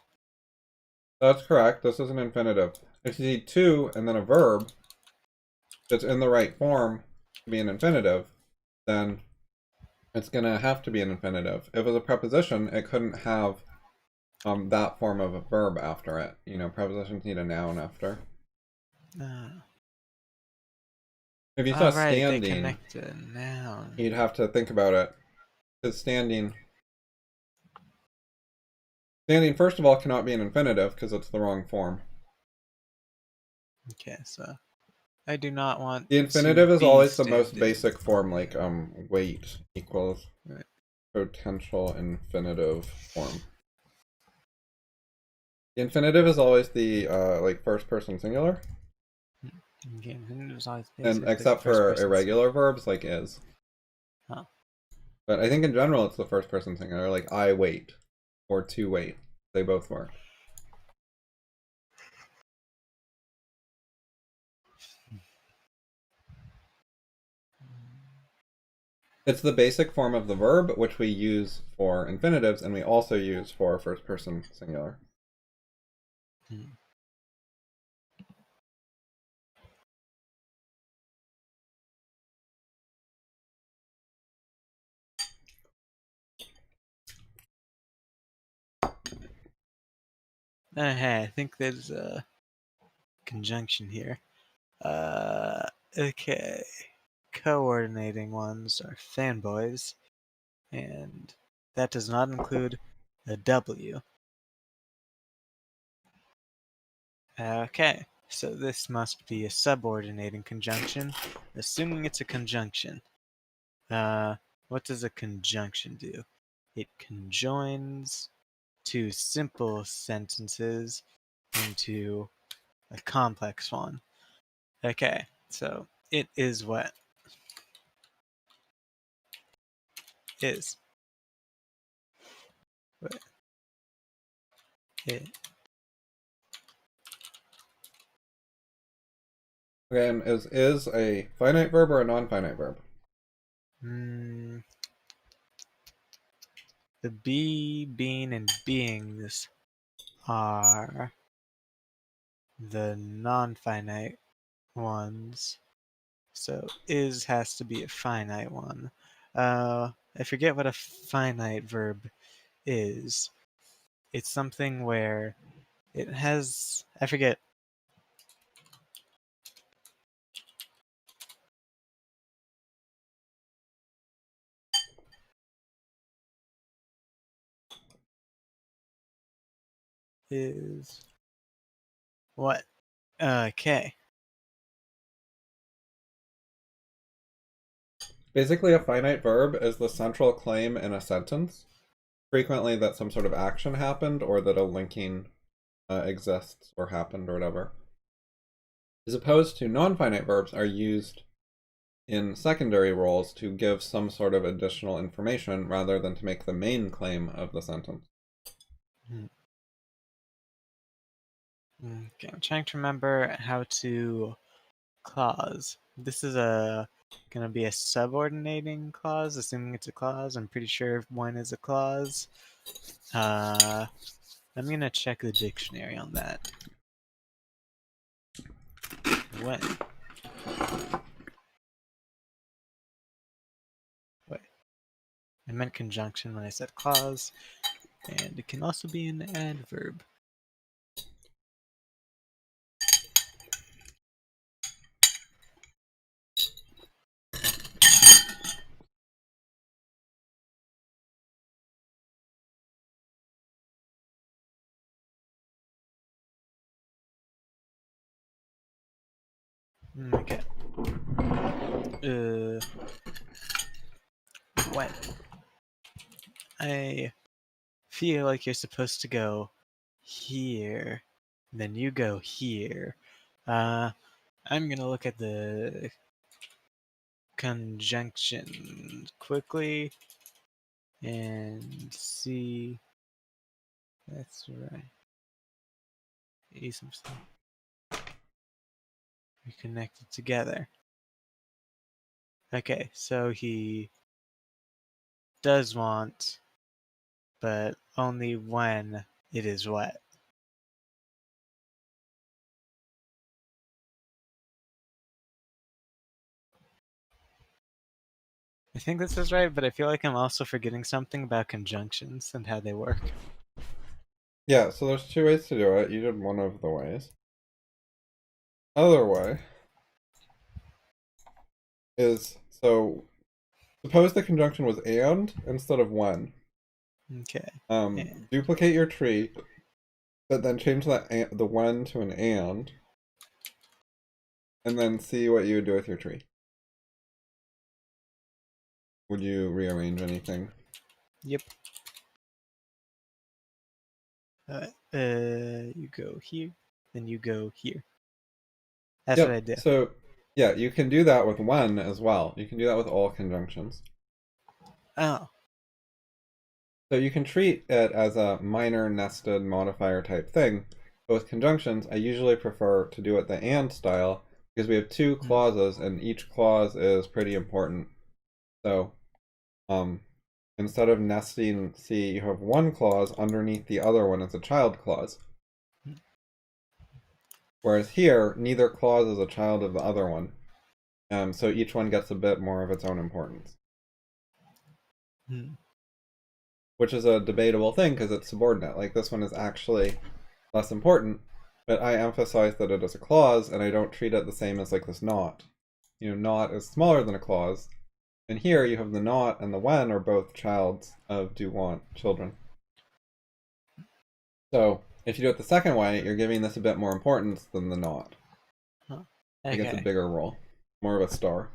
that's correct. This is an infinitive. If you see to and then a verb that's in the right form to be an infinitive, then it's gonna have to be an infinitive. If it was a preposition, it couldn't have that form of a verb after it. You know, prepositions need a noun after. If you saw Right, they standing, connect a noun. you'd have to think about it. Because standing, first of all, cannot be an infinitive because it's the wrong form. Okay, so I do not want The to infinitive is be always the most standing. basic form, like wait equals Right. potential infinitive form. The infinitive is always the like first person singular, Okay, infinitive is always and basically except first for person. irregular verbs like is. Huh. But I think in general it's the first person singular, like I wait or to wait. They both work. It's the basic form of the verb, which we use for infinitives, and we also use for first person singular. Hey, I think there's a conjunction here. Okay. Coordinating ones are fanboys, and that does not include a W. Okay, so this must be a subordinating conjunction, assuming it's a conjunction. What does a conjunction do? It conjoins two simple sentences into a complex one. Okay, so it is what is. What it Okay, and is a finite verb or a non-finite verb? The be, being, and beings are the non-finite ones. So is has to be a finite one. I forget what a finite verb is. It's something where it has, I forget. Is what? Okay. Basically, a finite verb is the central claim in a sentence. Frequently, that some sort of action happened or that a linking exists or happened or whatever. As opposed to non-finite verbs are used in secondary roles to give some sort of additional information rather than to make the main claim of the sentence. Okay, I'm trying to remember how to clause. This is gonna be a subordinating clause, assuming it's a clause. I'm pretty sure one is a clause. I'm gonna check the dictionary on that. When? Wait. I meant conjunction when I said clause, and it can also be an adverb. Okay. When? I feel like you're supposed to go here, then you go here. I'm gonna look at the conjunction quickly and see. That's right. We connected together. Okay, so he does want, but only when it is wet. I think this is right, but I feel like I'm also forgetting something about conjunctions and how they work. Yeah, so there's two ways to do it. You did one of the ways. Other way is, so suppose the conjunction was and instead of when. Okay. Duplicate your tree, but then change the when to an and then see what you would do with your tree. Would you rearrange anything? Yep. You go here, then you go here. That's what I do. So, yeah, you can do that with when as well. You can do that with all conjunctions. Oh. So you can treat it as a minor nested modifier type thing. But with conjunctions, I usually prefer to do it the and style because we have two clauses and each clause is pretty important. So, instead of nesting C, you have one clause underneath the other one as a child clause. Whereas here, neither clause is a child of the other one. So each one gets a bit more of its own importance. Which is a debatable thing because it's subordinate. Like this one is actually less important, but I emphasize that it is a clause and I don't treat it the same as like this not. You know, not is smaller than a clause. And here you have the not and the when are both childs of do want, children. So if you do it the second way, you're giving this a bit more importance than the not. Huh. It gets a bigger role, more of a star.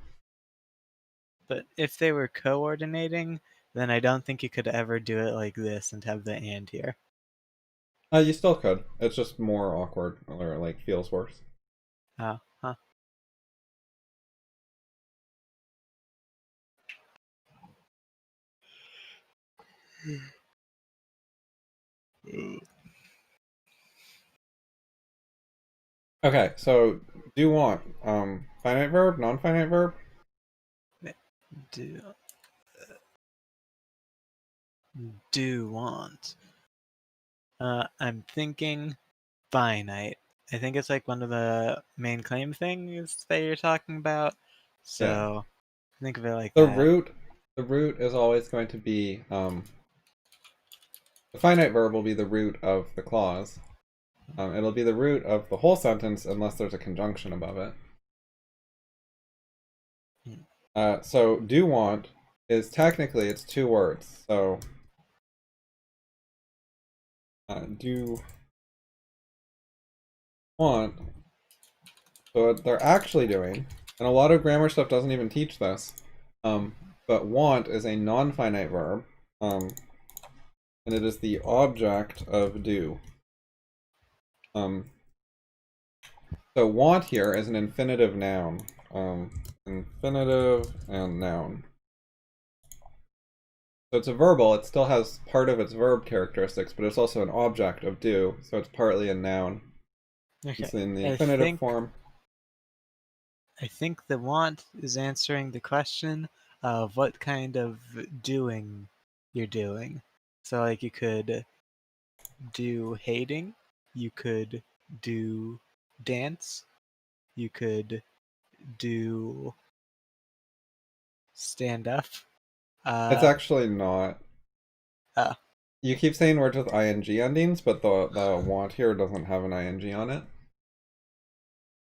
But if they were coordinating, then I don't think you could ever do it like this and have the and here. You still could. It's just more awkward or like feels worse. Oh, huh. Okay, so do want finite verb, non-finite verb? Do want. I'm thinking finite. I think it's like one of the main claim things that you're talking about. So think of it like the that. The root is always going to be the finite verb will be the root of the clause. It'll be the root of the whole sentence unless there's a conjunction above it. So do want is technically it's two words. So do want. So what they're actually doing, and a lot of grammar stuff doesn't even teach this, but want is a non-finite verb, and it is the object of do. So want here is an infinitive noun. Infinitive and noun. So it's a verbal, it still has part of its verb characteristics, but it's also an object of do, so it's partly a noun. Okay. It's in the infinitive form. I think the want is answering the question of what kind of doing you're doing. So like you could do hating, you could do dance, you could do stand up. It's actually not. Oh. You keep saying words with ing endings, but the want here doesn't have an ing on it.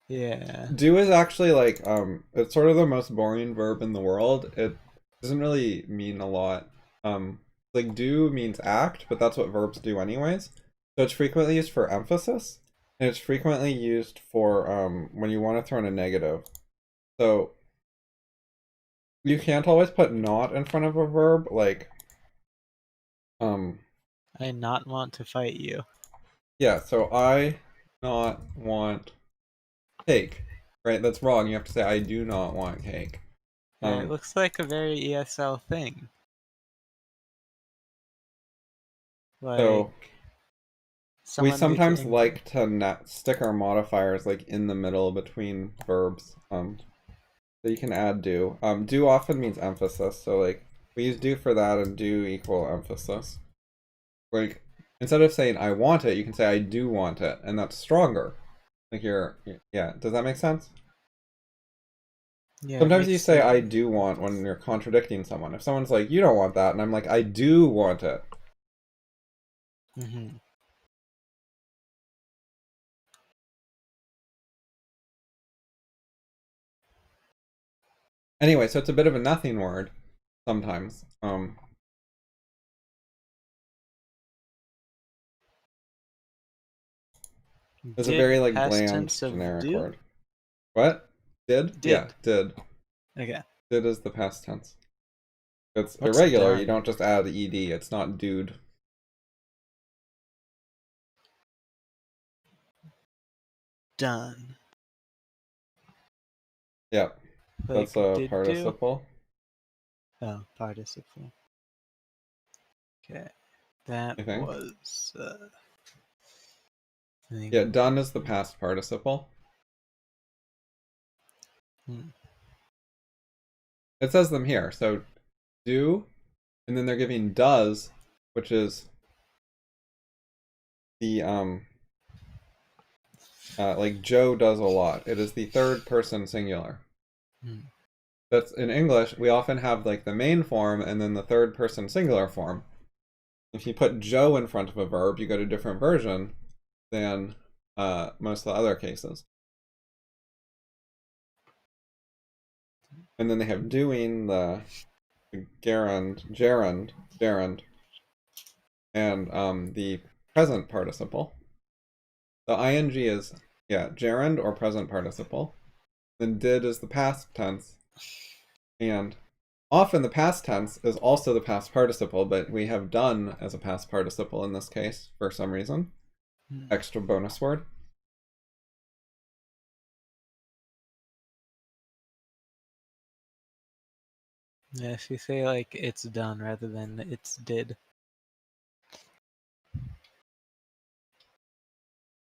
Yeah. Do is actually like it's sort of the most boring verb in the world. It doesn't really mean a lot. Like do means act, but that's what verbs do anyways. So it's frequently used for emphasis, and it's frequently used for when you want to throw in a negative. So you can't always put not in front of a verb, like I not want to fight you. yeah, so I not want cake. Right? That's wrong. You have to say I do not want cake. It looks like a very ESL thing. Like so we sometimes like to stick our modifiers like in the middle between verbs. So you can add do. Do often means emphasis. So like we use do for that and do equal emphasis. Like instead of saying I want it, you can say I do want it, and that's stronger. Like yeah. Does that make sense? Yeah, sometimes you say sense. I do want when you're contradicting someone. If someone's like, you don't want that, and I'm like, I do want it. Anyway, so it's a bit of a nothing word sometimes. It's a very like past bland tense of generic do? word. What? Did? Yeah, Did. did. Okay. Did is the past tense. It's What's irregular. You done? don't just add ed. It's not dude. Done. Yeah, Like that's a did do? participle. Oh, participle. Okay. That I think. was I think Yeah, done is the past participle. It says them here. So do, and then they're giving does, which is the like Joe does a lot. It is the third person singular. That's in English, we often have like the main form and then the third person singular form. If you put Joe in front of a verb, you get a different version than most of the other cases. And then they have doing, the gerund, and the present participle. The ing is, yeah, gerund or present participle. Then did is the past tense. And often the past tense is also the past participle, but we have done as a past participle in this case for some reason. Extra bonus word. Yeah, if you say like it's done rather than it's did.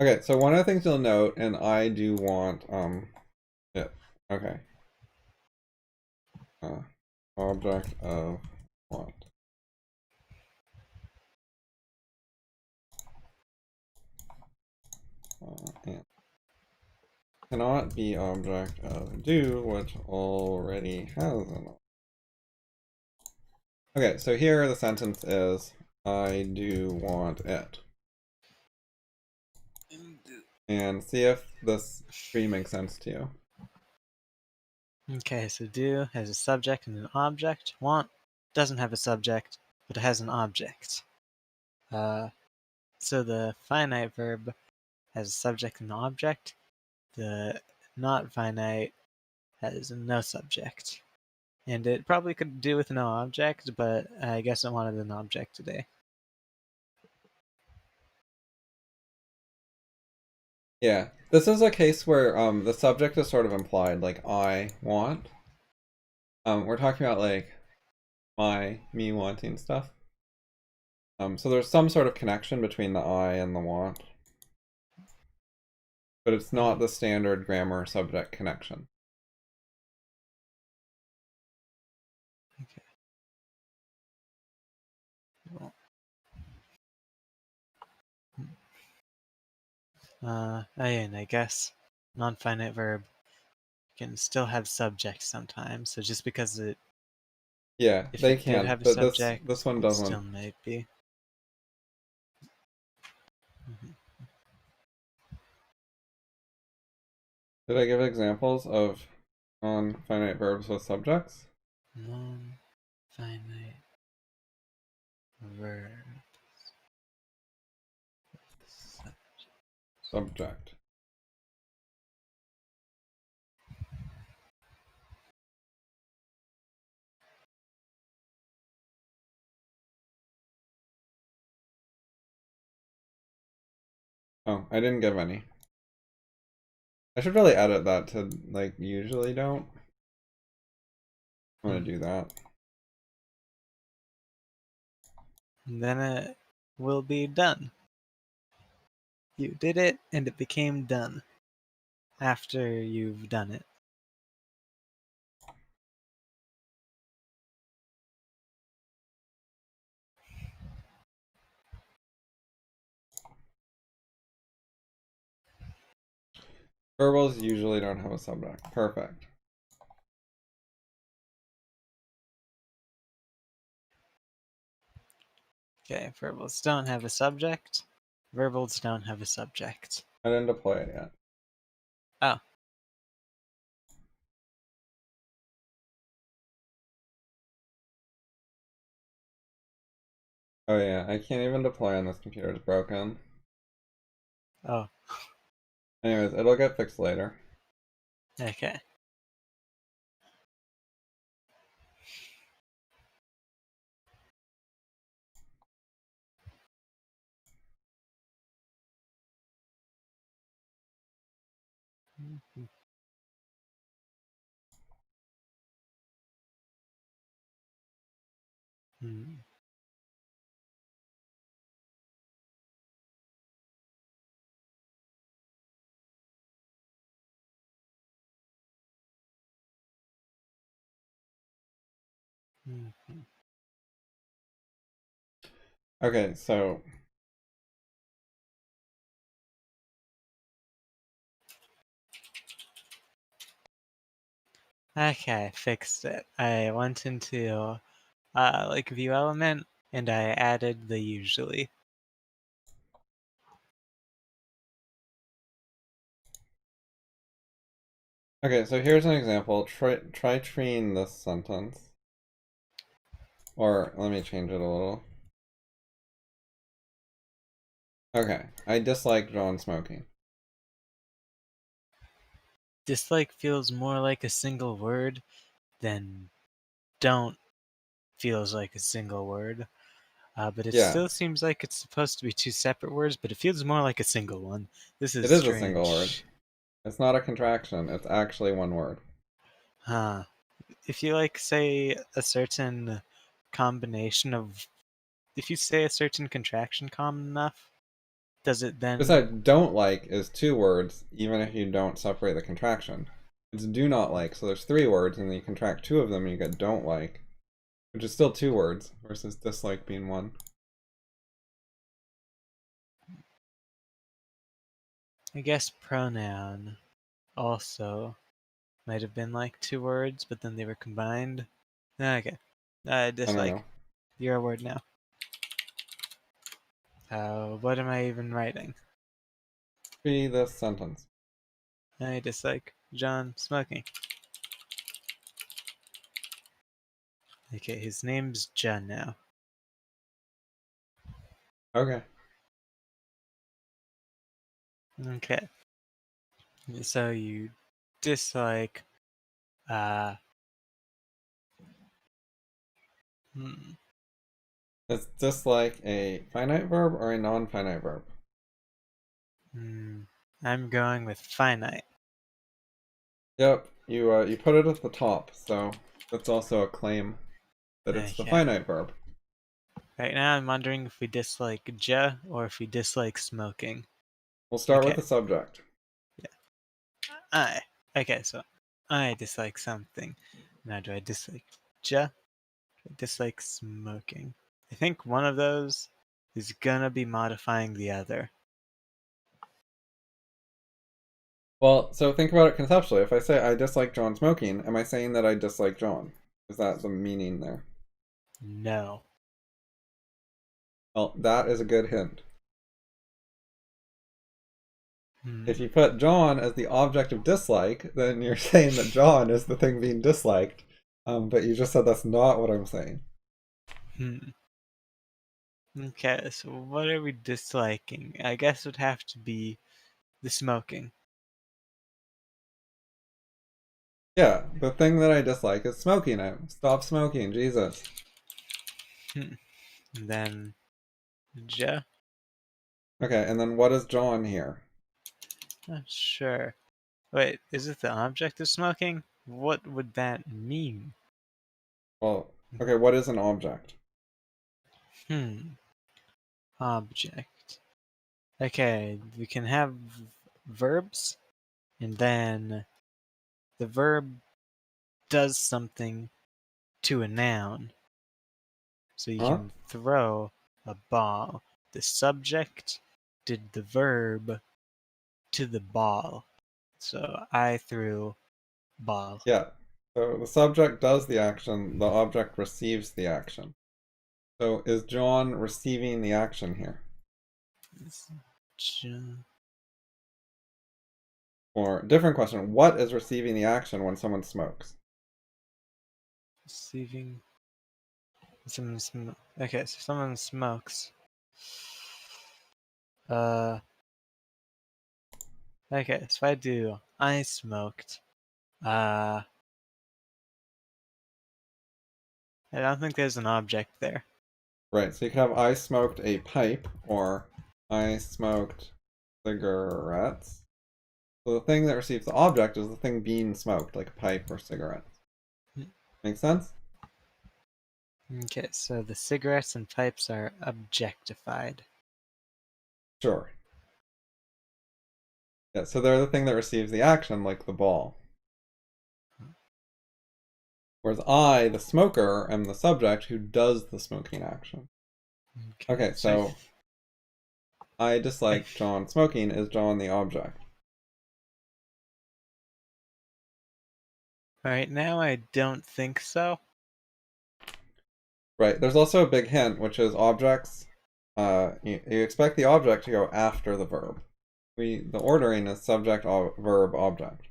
Okay, so one of the things you'll note, and I do want it. Okay. Object of want. And cannot be object of do, which already has an. Okay, so here the sentence is, I do want it. And see if this tree makes sense to you. Okay, so do has a subject and an object. Want doesn't have a subject, but it has an object. So the finite verb has a subject and an object. The not finite has no subject. And it probably could do with no object, but I guess I wanted an object today. Yeah, this is a case where the subject is sort of implied, like I want. We're talking about like me wanting stuff. So there's some sort of connection between the I and the want, but it's not the standard grammar subject connection. Okay. Well, and I guess non-finite verb can still have subject sometimes. So just because Yeah, if they it did can, have a but this subject, one it still doesn't. might be. Mm-hmm. Did I give examples of non-finite verbs with subjects? Non-finite verb. Subject. Oh, I didn't give any. I should really edit that to like usually don't. I'm gonna do that. And then it will be done. You did it, and it became done after you've done it. Verbals usually don't have a subject. Perfect. Okay, verbals don't have a subject. Verbals don't have a subject. I didn't deploy it yet. Oh. Oh yeah, I can't even deploy on this computer, it's broken. Oh, Anyways, it'll get fixed later. okay. Hmm. Hmm. Okay, so Okay, fixed it. I went into like view element and I added the usually. so here's an example. Try treeing this sentence. Or let me change it a little. Okay, I dislike John smoking. Dislike feels more like a single word than don't feels like a single word. But it Yeah, still seems like it's supposed to be two separate words, but it feels more like a single one. This is it is a single word. strange. It's not a contraction, it's actually one word. Huh. If you like say a certain combination of if you say a certain contraction common enough, does it then Besides, don't like is two words, even if you don't separate the contraction. It's do not like, so there's three words, and then you contract two of them and you get don't like, which is still two words, versus dislike being one. I guess pronoun also might have been like two words, but then they were combined. Okay. I don't know. Dislike. You're a word now. What am I even writing? Tree this sentence. I dislike John smoking. Okay, his name's John now. Okay. Okay. So you dislike uh hmm, Is dislike a finite verb or a non-finite verb? hmm, I'm going with finite. Yep, you put it at the top, so that's also a claim that it's the Okay. finite verb. Right now I'm wondering if we dislike ja or if we dislike smoking. We'll start with Okay. the subject. Yeah. I. Okay, so I dislike something. Now do I dislike ja? I dislike smoking. I think one of those is gonna be modifying the other. Well, so think about it conceptually. If I say I dislike John smoking, am I saying that I dislike John? Is that the meaning there? No. Well, that is a good hint. If Hmm. you put John as the object of dislike, then you're saying that John is the thing being disliked. But you just said that's not what I'm saying. Hmm. Okay, so what are we disliking? I guess it would have to be the smoking. Yeah, the thing that I dislike is smoking. Stop smoking, Jesus. Hmm. And then ja? Okay, and then what is John here? Not sure. Wait, is it the object of smoking? What would that mean? Well, okay, what is an object? Hmm. Object. Okay, we can have verbs, and then the verb does something to a noun. So you Huh? can throw a ball. The subject did the verb to the ball. So I threw ball. Yeah. So the subject does the action, the object receives the action. So is John receiving the action here? Or different question, what is receiving the action when someone smokes? Receiving. Okay, so someone smokes. Okay, so if I do I smoked, I don't think there's an object there. Right, so you could have I smoked a pipe or I smoked cigarettes. So the thing that receives the object is the thing being smoked, like a pipe or cigarettes. Make sense? Okay, so the cigarettes and pipes are objectified. Sure. Yeah, so they're the thing that receives the action, like the ball. Whereas I, the smoker, am the subject who does the smoking action. Okay, so I dislike John smoking. Is John the object? Right now, I don't think so. Right, there's also a big hint, which is objects. You expect the object to go after the verb. The ordering is subject, verb, object.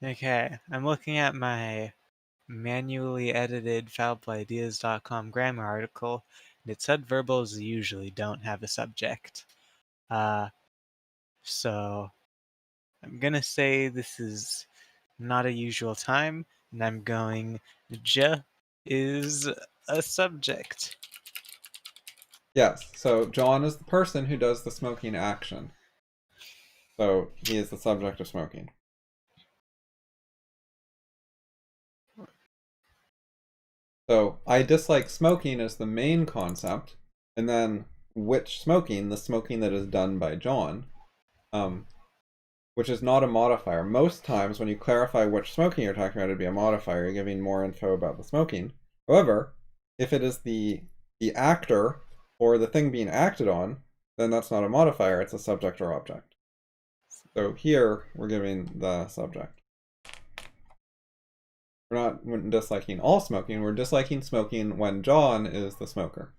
Okay, I'm looking at my manually edited fallible-ideas.com grammar article, and it said verbals usually don't have a subject. So I'm gonna say this is not a usual time, and I'm going J is a subject. Yes, so John is the person who does the smoking action. So he is the subject of smoking. So I dislike smoking as the main concept, and then which smoking, the smoking that is done by John, which is not a modifier. Most times when you clarify which smoking you're talking about, it'd be a modifier. You're giving more info about the smoking. However, if it is the actor or the thing being acted on, then that's not a modifier, it's a subject or object. So here we're giving the subject. We're not disliking all smoking, we're disliking smoking when John is the smoker.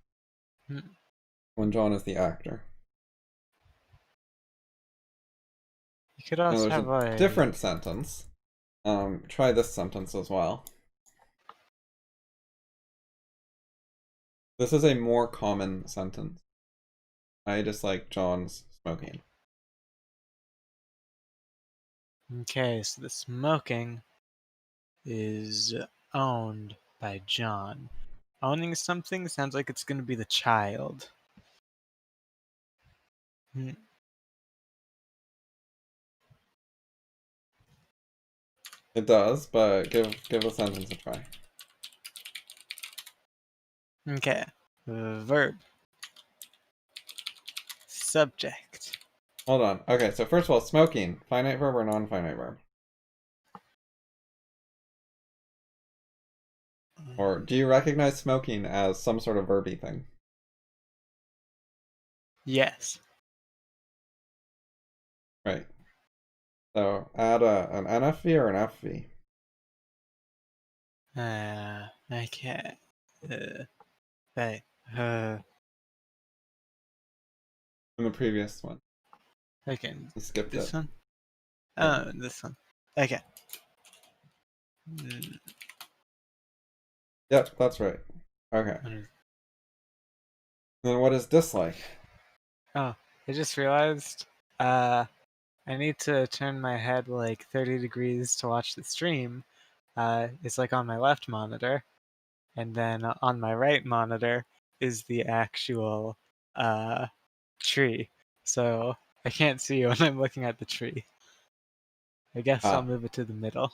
When John is the actor. You could Now also there's have a different sentence. Try this sentence as well. This is a more common sentence. I dislike John's smoking. Okay, so the smoking is owned by John. Owning something sounds like it's going to be the child. It does, but give the sentence a try. Okay. Verb. Subject. Hold on. Okay, so first of all, smoking. Finite verb or non-finite verb? Or do you recognize smoking as some sort of verby thing? Yes. Right. So add an NFV or an FV. Okay. Hey. In the previous one. Okay. You skipped This it. one? Yeah. Oh, this one. Okay. Mm, Yep, that's right. Okay. Then what is dislike? Oh, I just realized I need to turn my head like 30 degrees to watch the stream. It's like on my left monitor, and then on my right monitor is the actual tree. So I can't see when I'm looking at the tree. I guess I'll move it to the middle.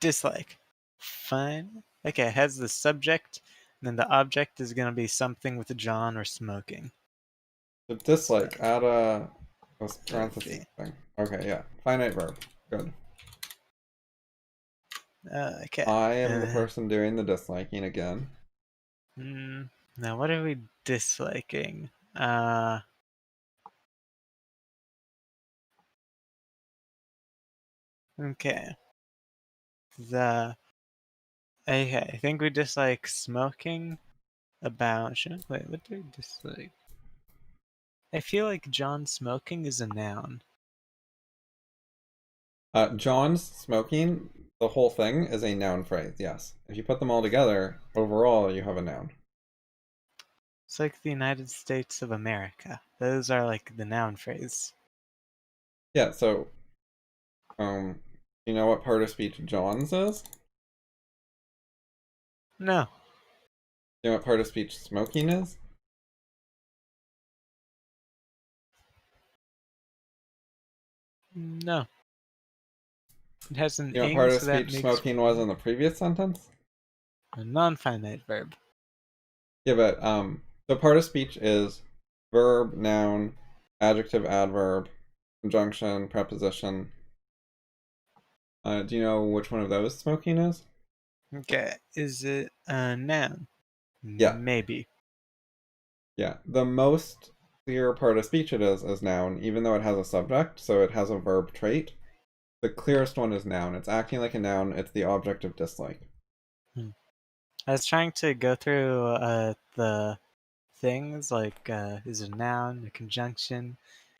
Dislike. Fine. Okay, it has the subject, and then the object is going to be something with John or smoking. So dislike, add a Let's parenthesis see. thing. Okay, yeah. Finite verb. Good. Okay. I am the person doing the disliking again. Now, what are we disliking? Okay. Okay, I think we dislike smoking about. Wait, what do we dislike? I feel like John smoking is a noun. John's smoking, the whole thing is a noun phrase, yes. If you put them all together, overall you have a noun. It's like the United States of America. Those are like the noun phrase. Yeah, so, you know what part of speech John's is? No. You know what part of speech smoking is? No. It has an You know what ing, part of so that speech makes smoking was in the previous sentence? a non-finite verb. Yeah, but, so part of speech is verb, noun, adjective, adverb, conjunction, preposition. Do you know which one of those smoking is? Okay. Is it a noun? Yeah. Maybe. Yeah, the most clear part of speech it is noun, even though it has a subject, so it has a verb trait. The clearest one is noun. It's acting like a noun. It's the object of dislike. I was trying to go through the things like is a noun, a conjunction,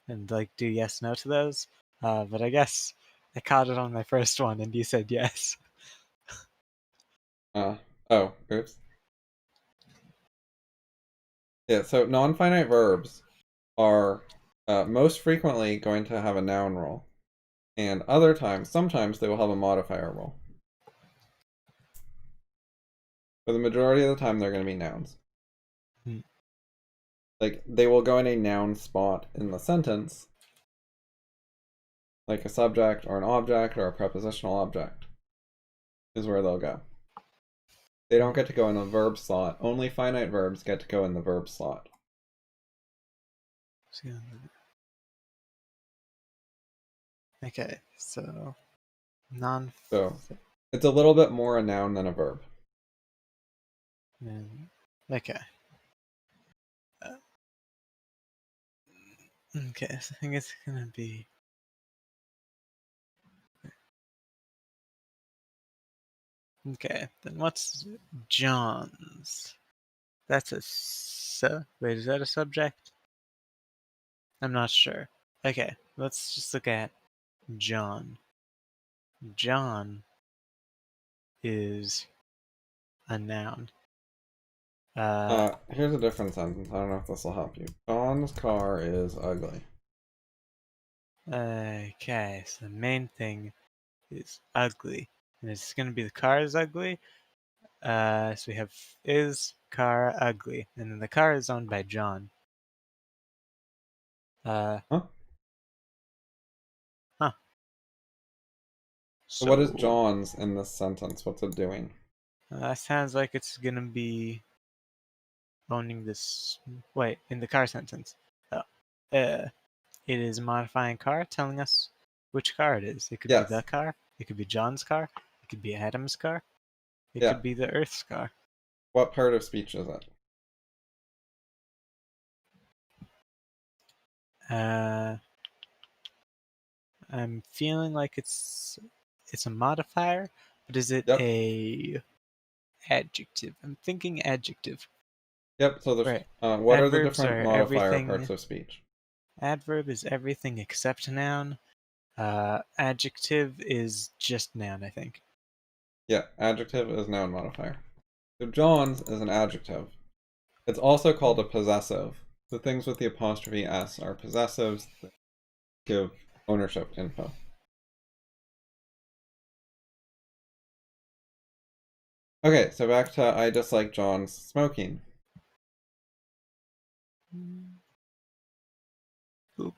and like do yes no to those. But I guess I caught it on my first one, and you said yes. Uh, oh, oops. Yeah, so non-finite verbs are most frequently going to have a noun role, and other times, sometimes they will have a modifier role. For the majority of the time, they're going to be nouns. Hmm. Like, they will go in a noun spot in the sentence, like a subject or an object or a prepositional object is where they'll go. They don't get to go in the verb slot. Only finite verbs get to go in the verb slot. Okay, so non. So it's a little bit more a noun than a verb. Okay. Okay, so I think it's gonna be. Okay, then what's John's? That's a wait, is that a subject? I'm not sure. Okay, let's just look at John. John is a noun. Here's a different sentence. I don't know if this will help you. John's car is ugly. Okay, so the main thing is ugly. And it's gonna be the car is ugly. So we have is car ugly. And then the car is owned by John. Huh? Huh. So what is So John's in this sentence? What's it doing? sounds like it's gonna be owning this. Wait, in the car sentence. Oh. It is modifying car, telling us which car it is. It could be the Yes. car. It could be John's car. It could be Adam's car. It Yeah. could be the Earth's car. What part of speech is it? I'm feeling like it's a modifier, but is it Yep. a adjective? I'm thinking adjective. Yep. So there's Right. what are the Adverbs different are modifier everything. parts of speech? Adverb is everything except noun. Adjective is just noun, I think. Yeah, adjective is noun modifier. So John's is an adjective. It's also called a possessive. The things with the apostrophe s are possessives that give ownership info. Okay, so back to I dislike John's smoking. Oop.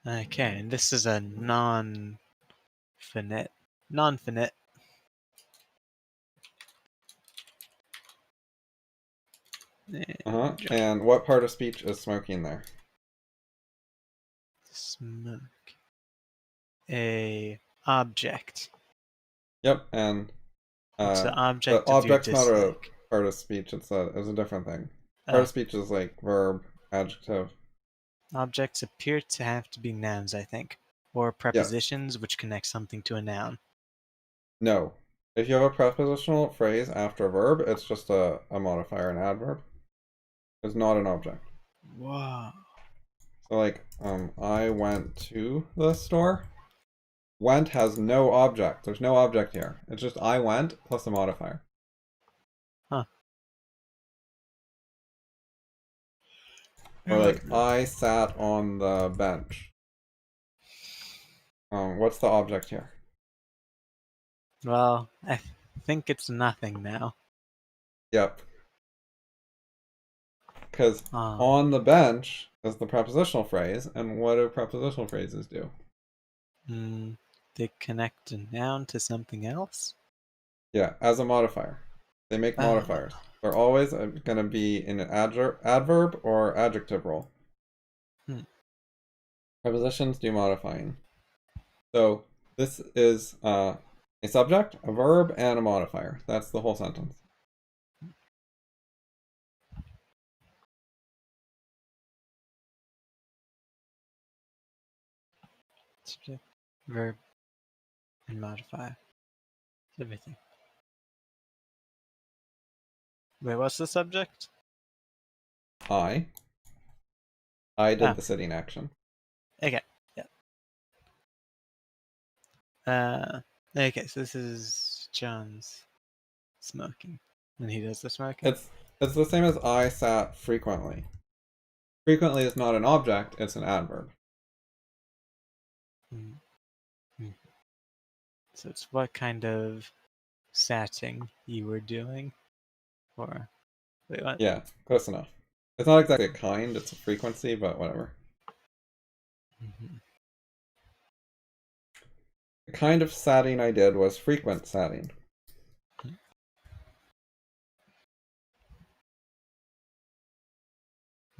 Okay, and this is a non-finite. Non-finite. And what part of speech is smoking there? Smoke. A object. Yep, and It's the but object of your object's not a dislike. part of speech. It's a different thing. Part of speech is like verb, adjective. Objects appear to have to be nouns, I think, or Yes. prepositions which connect something to a noun. No. If you have a prepositional phrase after a verb, it's just a modifier, an adverb. It's not an object. Whoa. So like, I went to the store. Went has no object. There's no object here. It's just I went plus a modifier. Huh. Or like, I sat on the bench. What's the object here? Well, I think it's nothing now. Yep. Because Um, on the bench is the prepositional phrase, and what do prepositional phrases do? they connect a noun to something else? Yeah, as a modifier. They make modifiers. They're always going to be in an adverb or adjective role. Prepositions do modifying. So this is a subject, a verb, and a modifier. That's the whole sentence. Subject, verb, and modifier. Everything. Wait, what's the subject? I did the sitting action. Okay. Yeah. Okay, so this is John's smoking. And he does the smoking? It's the same as I sat frequently. Frequently is not an object, it's an adverb. So it's what kind of satting you were doing? Or, wait, what? Yeah, close enough. It's not exactly a kind, it's a frequency, but whatever. The kind of satting I did was frequent satting.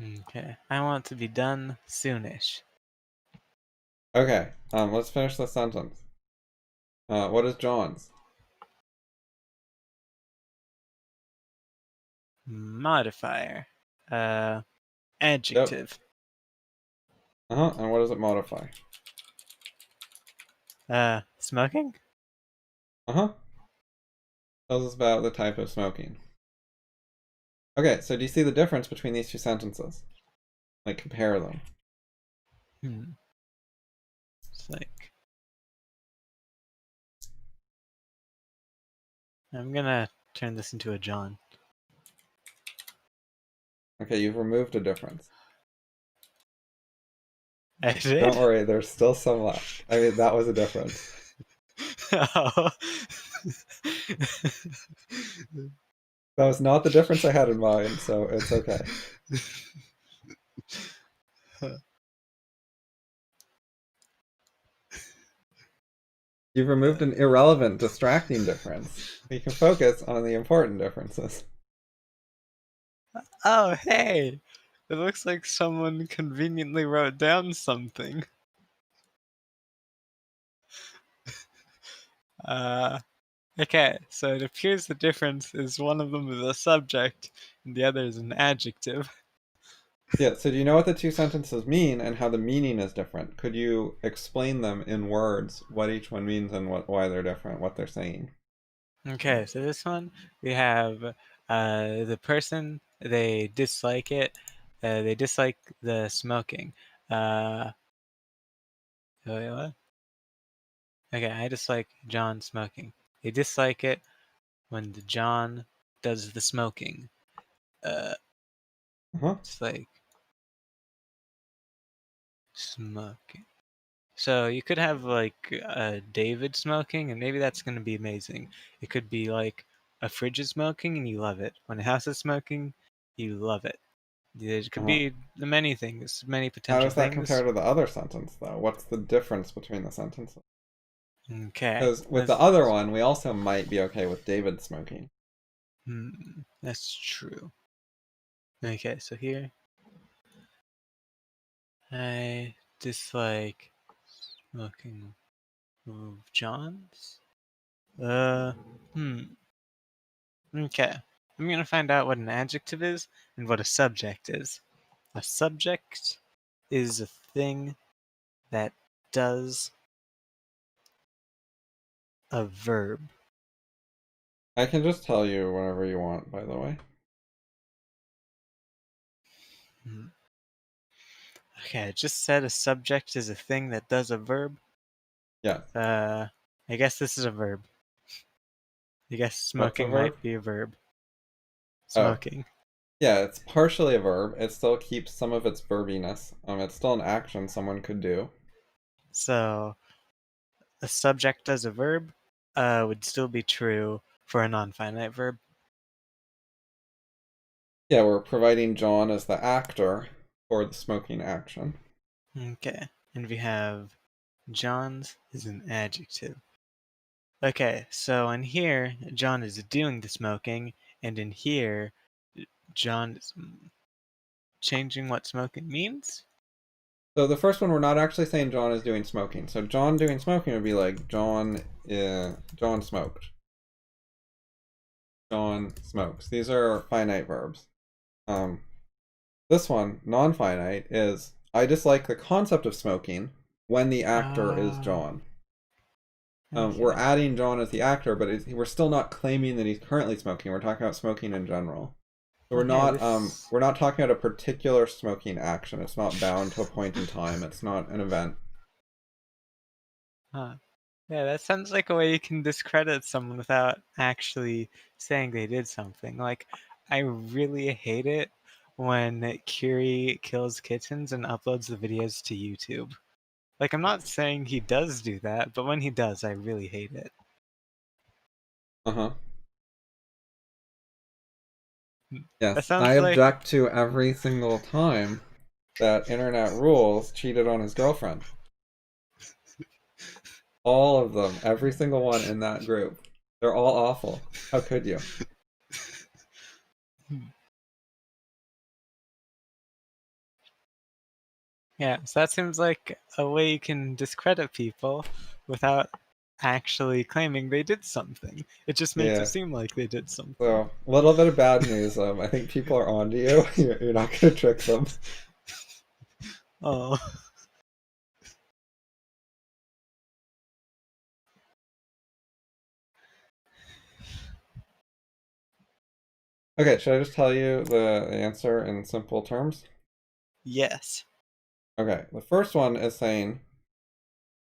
Okay, I want to be done soonish. Okay, let's finish the sentence. What is John's? Modifier. Adjective. Yep. And what does it modify? Smoking? Tells us about the type of smoking. Okay, so do you see the difference between these two sentences? Like, compare them. It's like... I'm gonna turn this into a John. Okay, you've removed a difference. I did? Don't worry, there's still some left. I mean, that was a difference. Oh. That was not the difference I had in mind, so it's okay. You've removed an irrelevant, distracting difference. You can focus on the important differences. Oh, hey! It looks like someone conveniently wrote down something. Okay, so it appears the difference is one of them is a subject and the other is an adjective. Yeah, so do you know what the two sentences mean and how the meaning is different? Could you explain them in words, what each one means and why they're different, what they're saying? Okay, so this one we have the person, they dislike it, they dislike the smoking. Wait, what? Okay, I dislike John smoking. They dislike it when the John does the smoking. It's like smoking. So you could have like David smoking, and maybe that's gonna be amazing. It could be like a fridge is smoking, and you love it. When a house is smoking, you love it. It could be many things, many How potential does that things. compare to the other sentence, though? What's the difference between the sentences? Okay. Because with the other one, we also might be okay with David smoking. That's true. Okay, so here I dislike smoking of John's. Okay. I'm gonna find out what an adjective is and what a subject is. A subject is a thing that does a verb. I can just tell you whenever you want, by the way. Okay, it just said a subject is a thing that does a verb. Yeah. I guess this is a verb. I guess What's a smoking verb? might be a verb. Oh. Smoking. Yeah, it's partially a verb. It still keeps some of its verbiness. It's still an action someone could do. So a subject as a verb would still be true for a non-finite verb. Yeah, we're providing John as the actor for the smoking action. Okay, and we have John's is an adjective. Okay, so in here, John is doing the smoking, and in here, John is changing what smoking means? So the first one, we're not actually saying John is doing smoking. So John doing smoking would be like John smoked. John smokes. These are finite verbs. This one, non-finite, is I dislike the concept of smoking when the actor is John. We're Okay. adding John as the actor, but we're still not claiming that he's currently smoking. We're talking about smoking in general. So Okay, we're not talking about a particular smoking action. It's not bound to a point in time. It's not an event. Huh. Yeah, that sounds like a way you can discredit someone without actually saying they did something. Like, I really hate it when Curie kills kittens and uploads the videos to YouTube. Like, I'm not saying he does do that, but when he does, I really hate it. Uh-huh. That Yes, I sounds like, object to every single time that InternetRules cheated on his girlfriend. All of them, every single one in that group. They're all awful. How could you? yeah, so that seems like a way you can discredit people without actually claiming they did something. It just makes it Yeah. seem like they did something. So, a little bit of bad news. I think people are onto you. You're not going to trick them. Oh. Okay, should I just tell you the answer in simple terms? Yes. Okay, the first one is saying,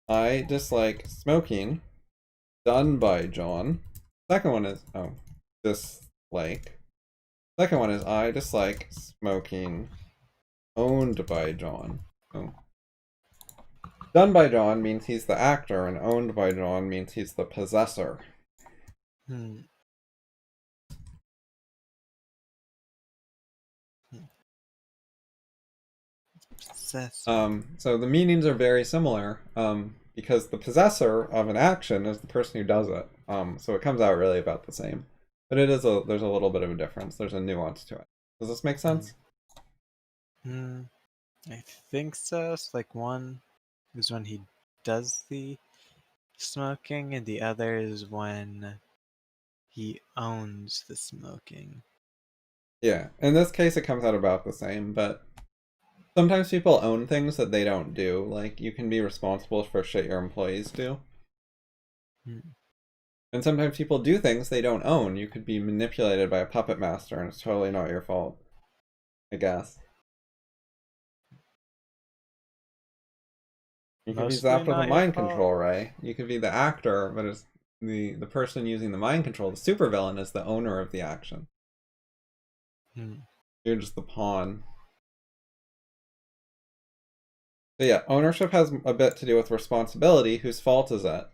I dislike smoking done by John. Second one is, dislike. Second one is, I dislike smoking owned by John. Oh. Done by John means he's the actor, and owned by John means he's the possessor. Hmm. Possessive. So the meanings are very similar, because the possessor of an action is the person who does it. So it comes out really about the same. But there's a little bit of a difference. There's a nuance to it. Does this make sense? Hmm. I think so. It's like one is when he does the smoking, and the other is when he owns the smoking. Yeah. In this case, it comes out about the same, but sometimes people own things that they don't do. Like, you can be responsible for shit your employees do. Hmm. And sometimes people do things they don't own. You could be manipulated by a puppet master, and it's totally not your fault, I guess. You could be Mostly zapped with a not your mind fault. control ray. You could be the actor, but it's the person using the mind control. The supervillain is the owner of the action. Hmm. You're just the pawn. So yeah, ownership has a bit to do with responsibility. Whose fault is it?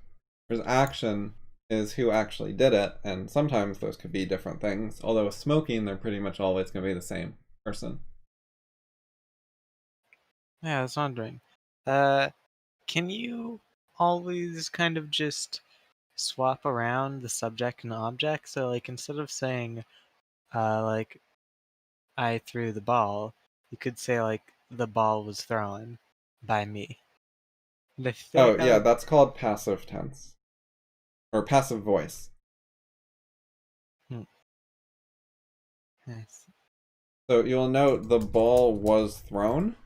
Whereas action is who actually did it, and sometimes those could be different things. Although with smoking, they're pretty much always going to be the same person. Yeah, I was wondering. Can you always kind of just swap around the subject and object? So, like, instead of saying, like, I threw the ball, you could say, like, the ball was thrown by me. And I feel Oh like that yeah, would. that's called passive tense. Or passive voice. Hmm, nice. So you'll note the ball was thrown.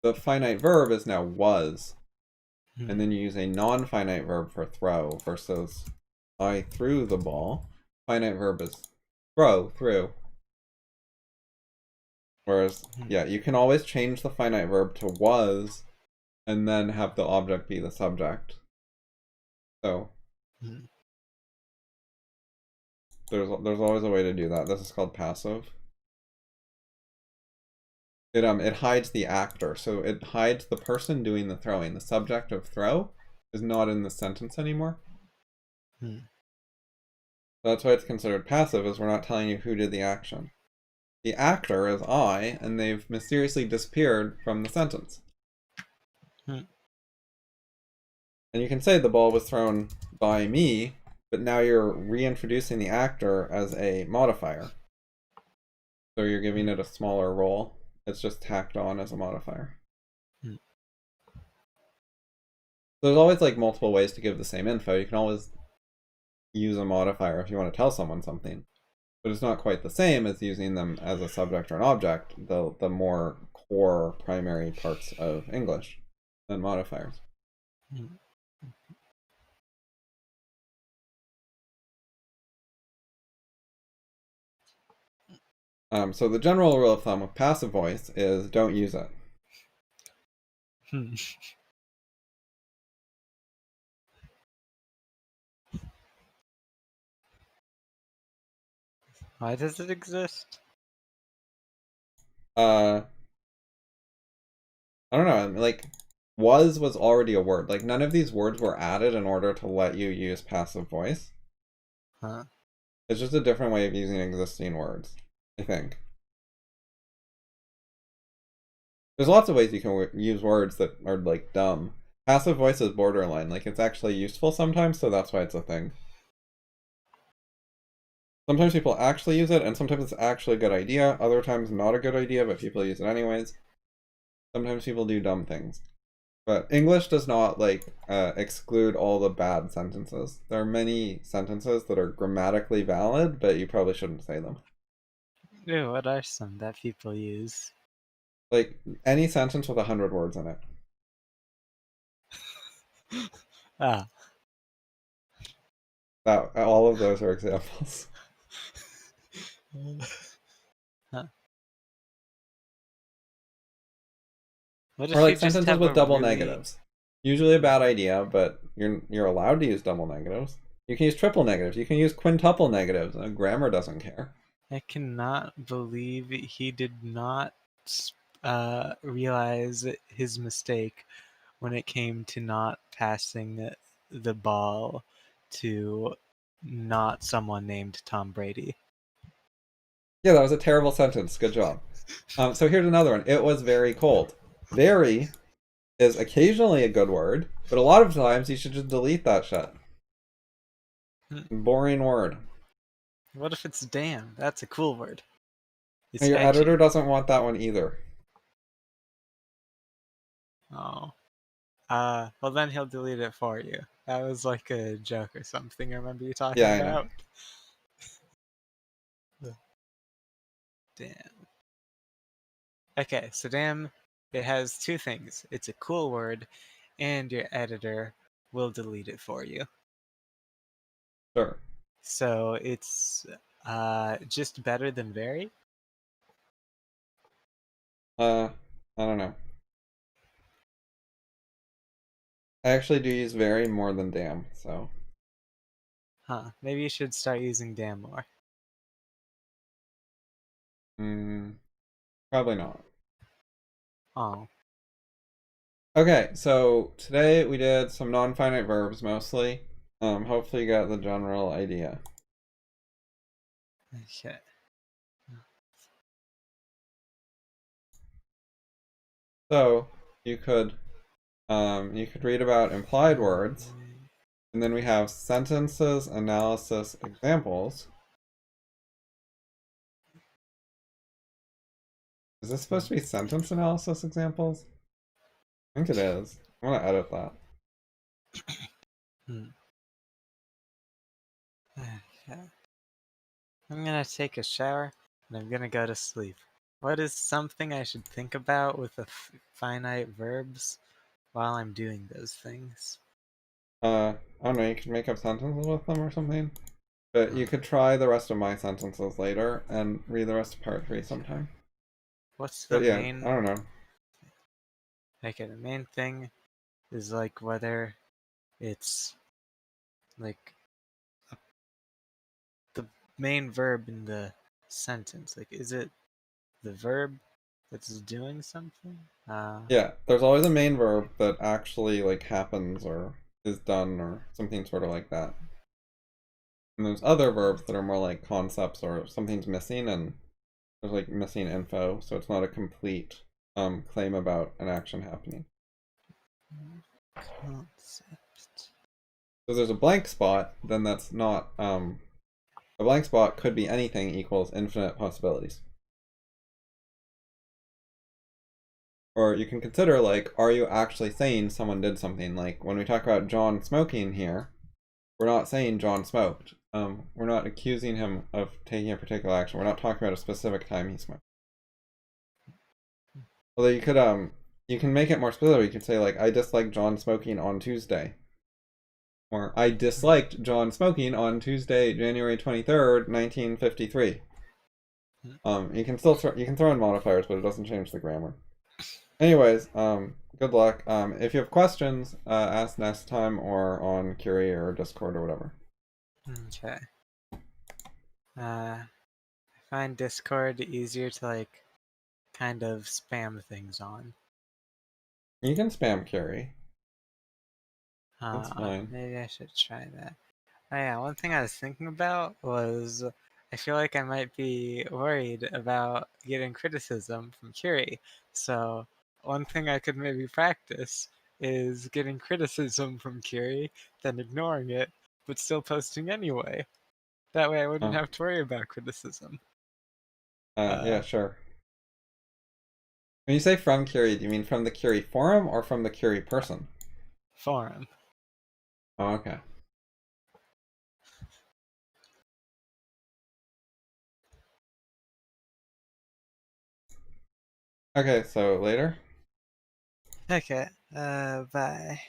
The finite verb is now was. And Hmm. then you use a non-finite verb for throw versus I threw the ball. Finite verb is throw, threw. Whereas, yeah, you can always change the finite verb to was, and then have the object be the subject. So there's always a way to do that. This is called passive. It hides the actor, so it hides the person doing the throwing. The subject of throw is not in the sentence anymore. That's why it's considered passive, is we're not telling you who did the action. The actor is I, and they've mysteriously disappeared from the sentence. And you can say the ball was thrown by me, but now you're reintroducing the actor as a modifier. So you're giving it a smaller role. It's just tacked on as a modifier. There's always like multiple ways to give the same info. You can always use a modifier if you want to tell someone something, but it's not quite the same as using them as a subject or an object, the more core primary parts of English than modifiers. So the general rule of thumb with passive voice is don't use it. Why does it exist? I don't know, like, was already a word. Like, none of these words were added in order to let you use passive voice. It's just a different way of using existing words, I think. There's lots of ways you can use words that are, like, dumb. Passive voice is borderline. Like, it's actually useful sometimes, so that's why it's a thing. Sometimes people actually use it, and sometimes it's actually a good idea. Other times, not a good idea, but people use it anyways. Sometimes people do dumb things. But English does not, like, exclude all the bad sentences. There are many sentences that are grammatically valid, but you probably shouldn't say them. Ew, what are some that people use? Like, any sentence with 100 words in it. All of those are examples. What Or if you like just sentences have with a double really... negatives. Usually a bad idea, but you're allowed to use double negatives. You can use triple negatives. You can use quintuple negatives. Grammar doesn't care. I cannot believe he did not realize his mistake when it came to not passing the ball to not someone named Tom Brady. Yeah, that was a terrible sentence. Good job. So here's another one. It was very cold. Very is occasionally a good word, but a lot of times you should just delete that shit. Boring word. What if it's damn? That's a cool word. It's your edgy. editor doesn't want that one either. Oh. Well then he'll delete it for you. That was like a joke or something, I remember you talking about. Damn. Okay, so damn, it has two things. It's a cool word, and your editor will delete it for you. Sure. So it's just better than very? I don't know. I actually do use very more than damn, so. Maybe you should start using damn more. Probably not. Oh. Okay, so today we did some non-finite verbs mostly. Hopefully you got the general idea. Okay. So you could read about implied words, and then we have sentences, analysis, examples. Is this supposed to be sentence analysis examples? I think it is. I'm gonna edit that. Okay. I'm gonna take a shower, and I'm gonna go to sleep. What is something I should think about with the finite verbs while I'm doing those things? I don't know, you could make up sentences with them or something. But you could try the rest of my sentences later and read the rest of part 3 sometime. What's the But yeah, main? I don't know. Okay, the main thing is like whether it's like the main verb in the sentence. Like, is it the verb that's doing something? Yeah, there's always a main verb that actually like happens or is done or something sort of like that. And there's other verbs that are more like concepts or something's missing and there's like missing info, so it's not a complete claim about an action happening. Concept. So there's a blank spot, then that's not a blank spot could be anything equals infinite possibilities. Or you can consider like, are you actually saying someone did something? Like when we talk about John smoking here, we're not saying John smoked. We're not accusing him of taking a particular action. We're not talking about a specific time he smoked. Although you can make it more specific. You can say like, I dislike John smoking on Tuesday. Or I disliked John smoking on Tuesday, January 23rd, 1953. You can still you can throw in modifiers, but it doesn't change the grammar. Anyways, good luck. If you have questions, ask next time or on Curie or Discord or whatever. Okay. I find Discord easier to like kind of spam things on. You can spam Curie. That's fine. Maybe I should try that. Oh yeah, one thing I was thinking about was I feel like I might be worried about getting criticism from Curie. So one thing I could maybe practice is getting criticism from Curie, then ignoring it, but still posting anyway. That way I wouldn't Oh, have to worry about criticism. yeah, sure. When you say from Curie, do you mean from the Curie forum or from the Curie person? Forum. Oh, okay. Okay, so later? Okay, bye.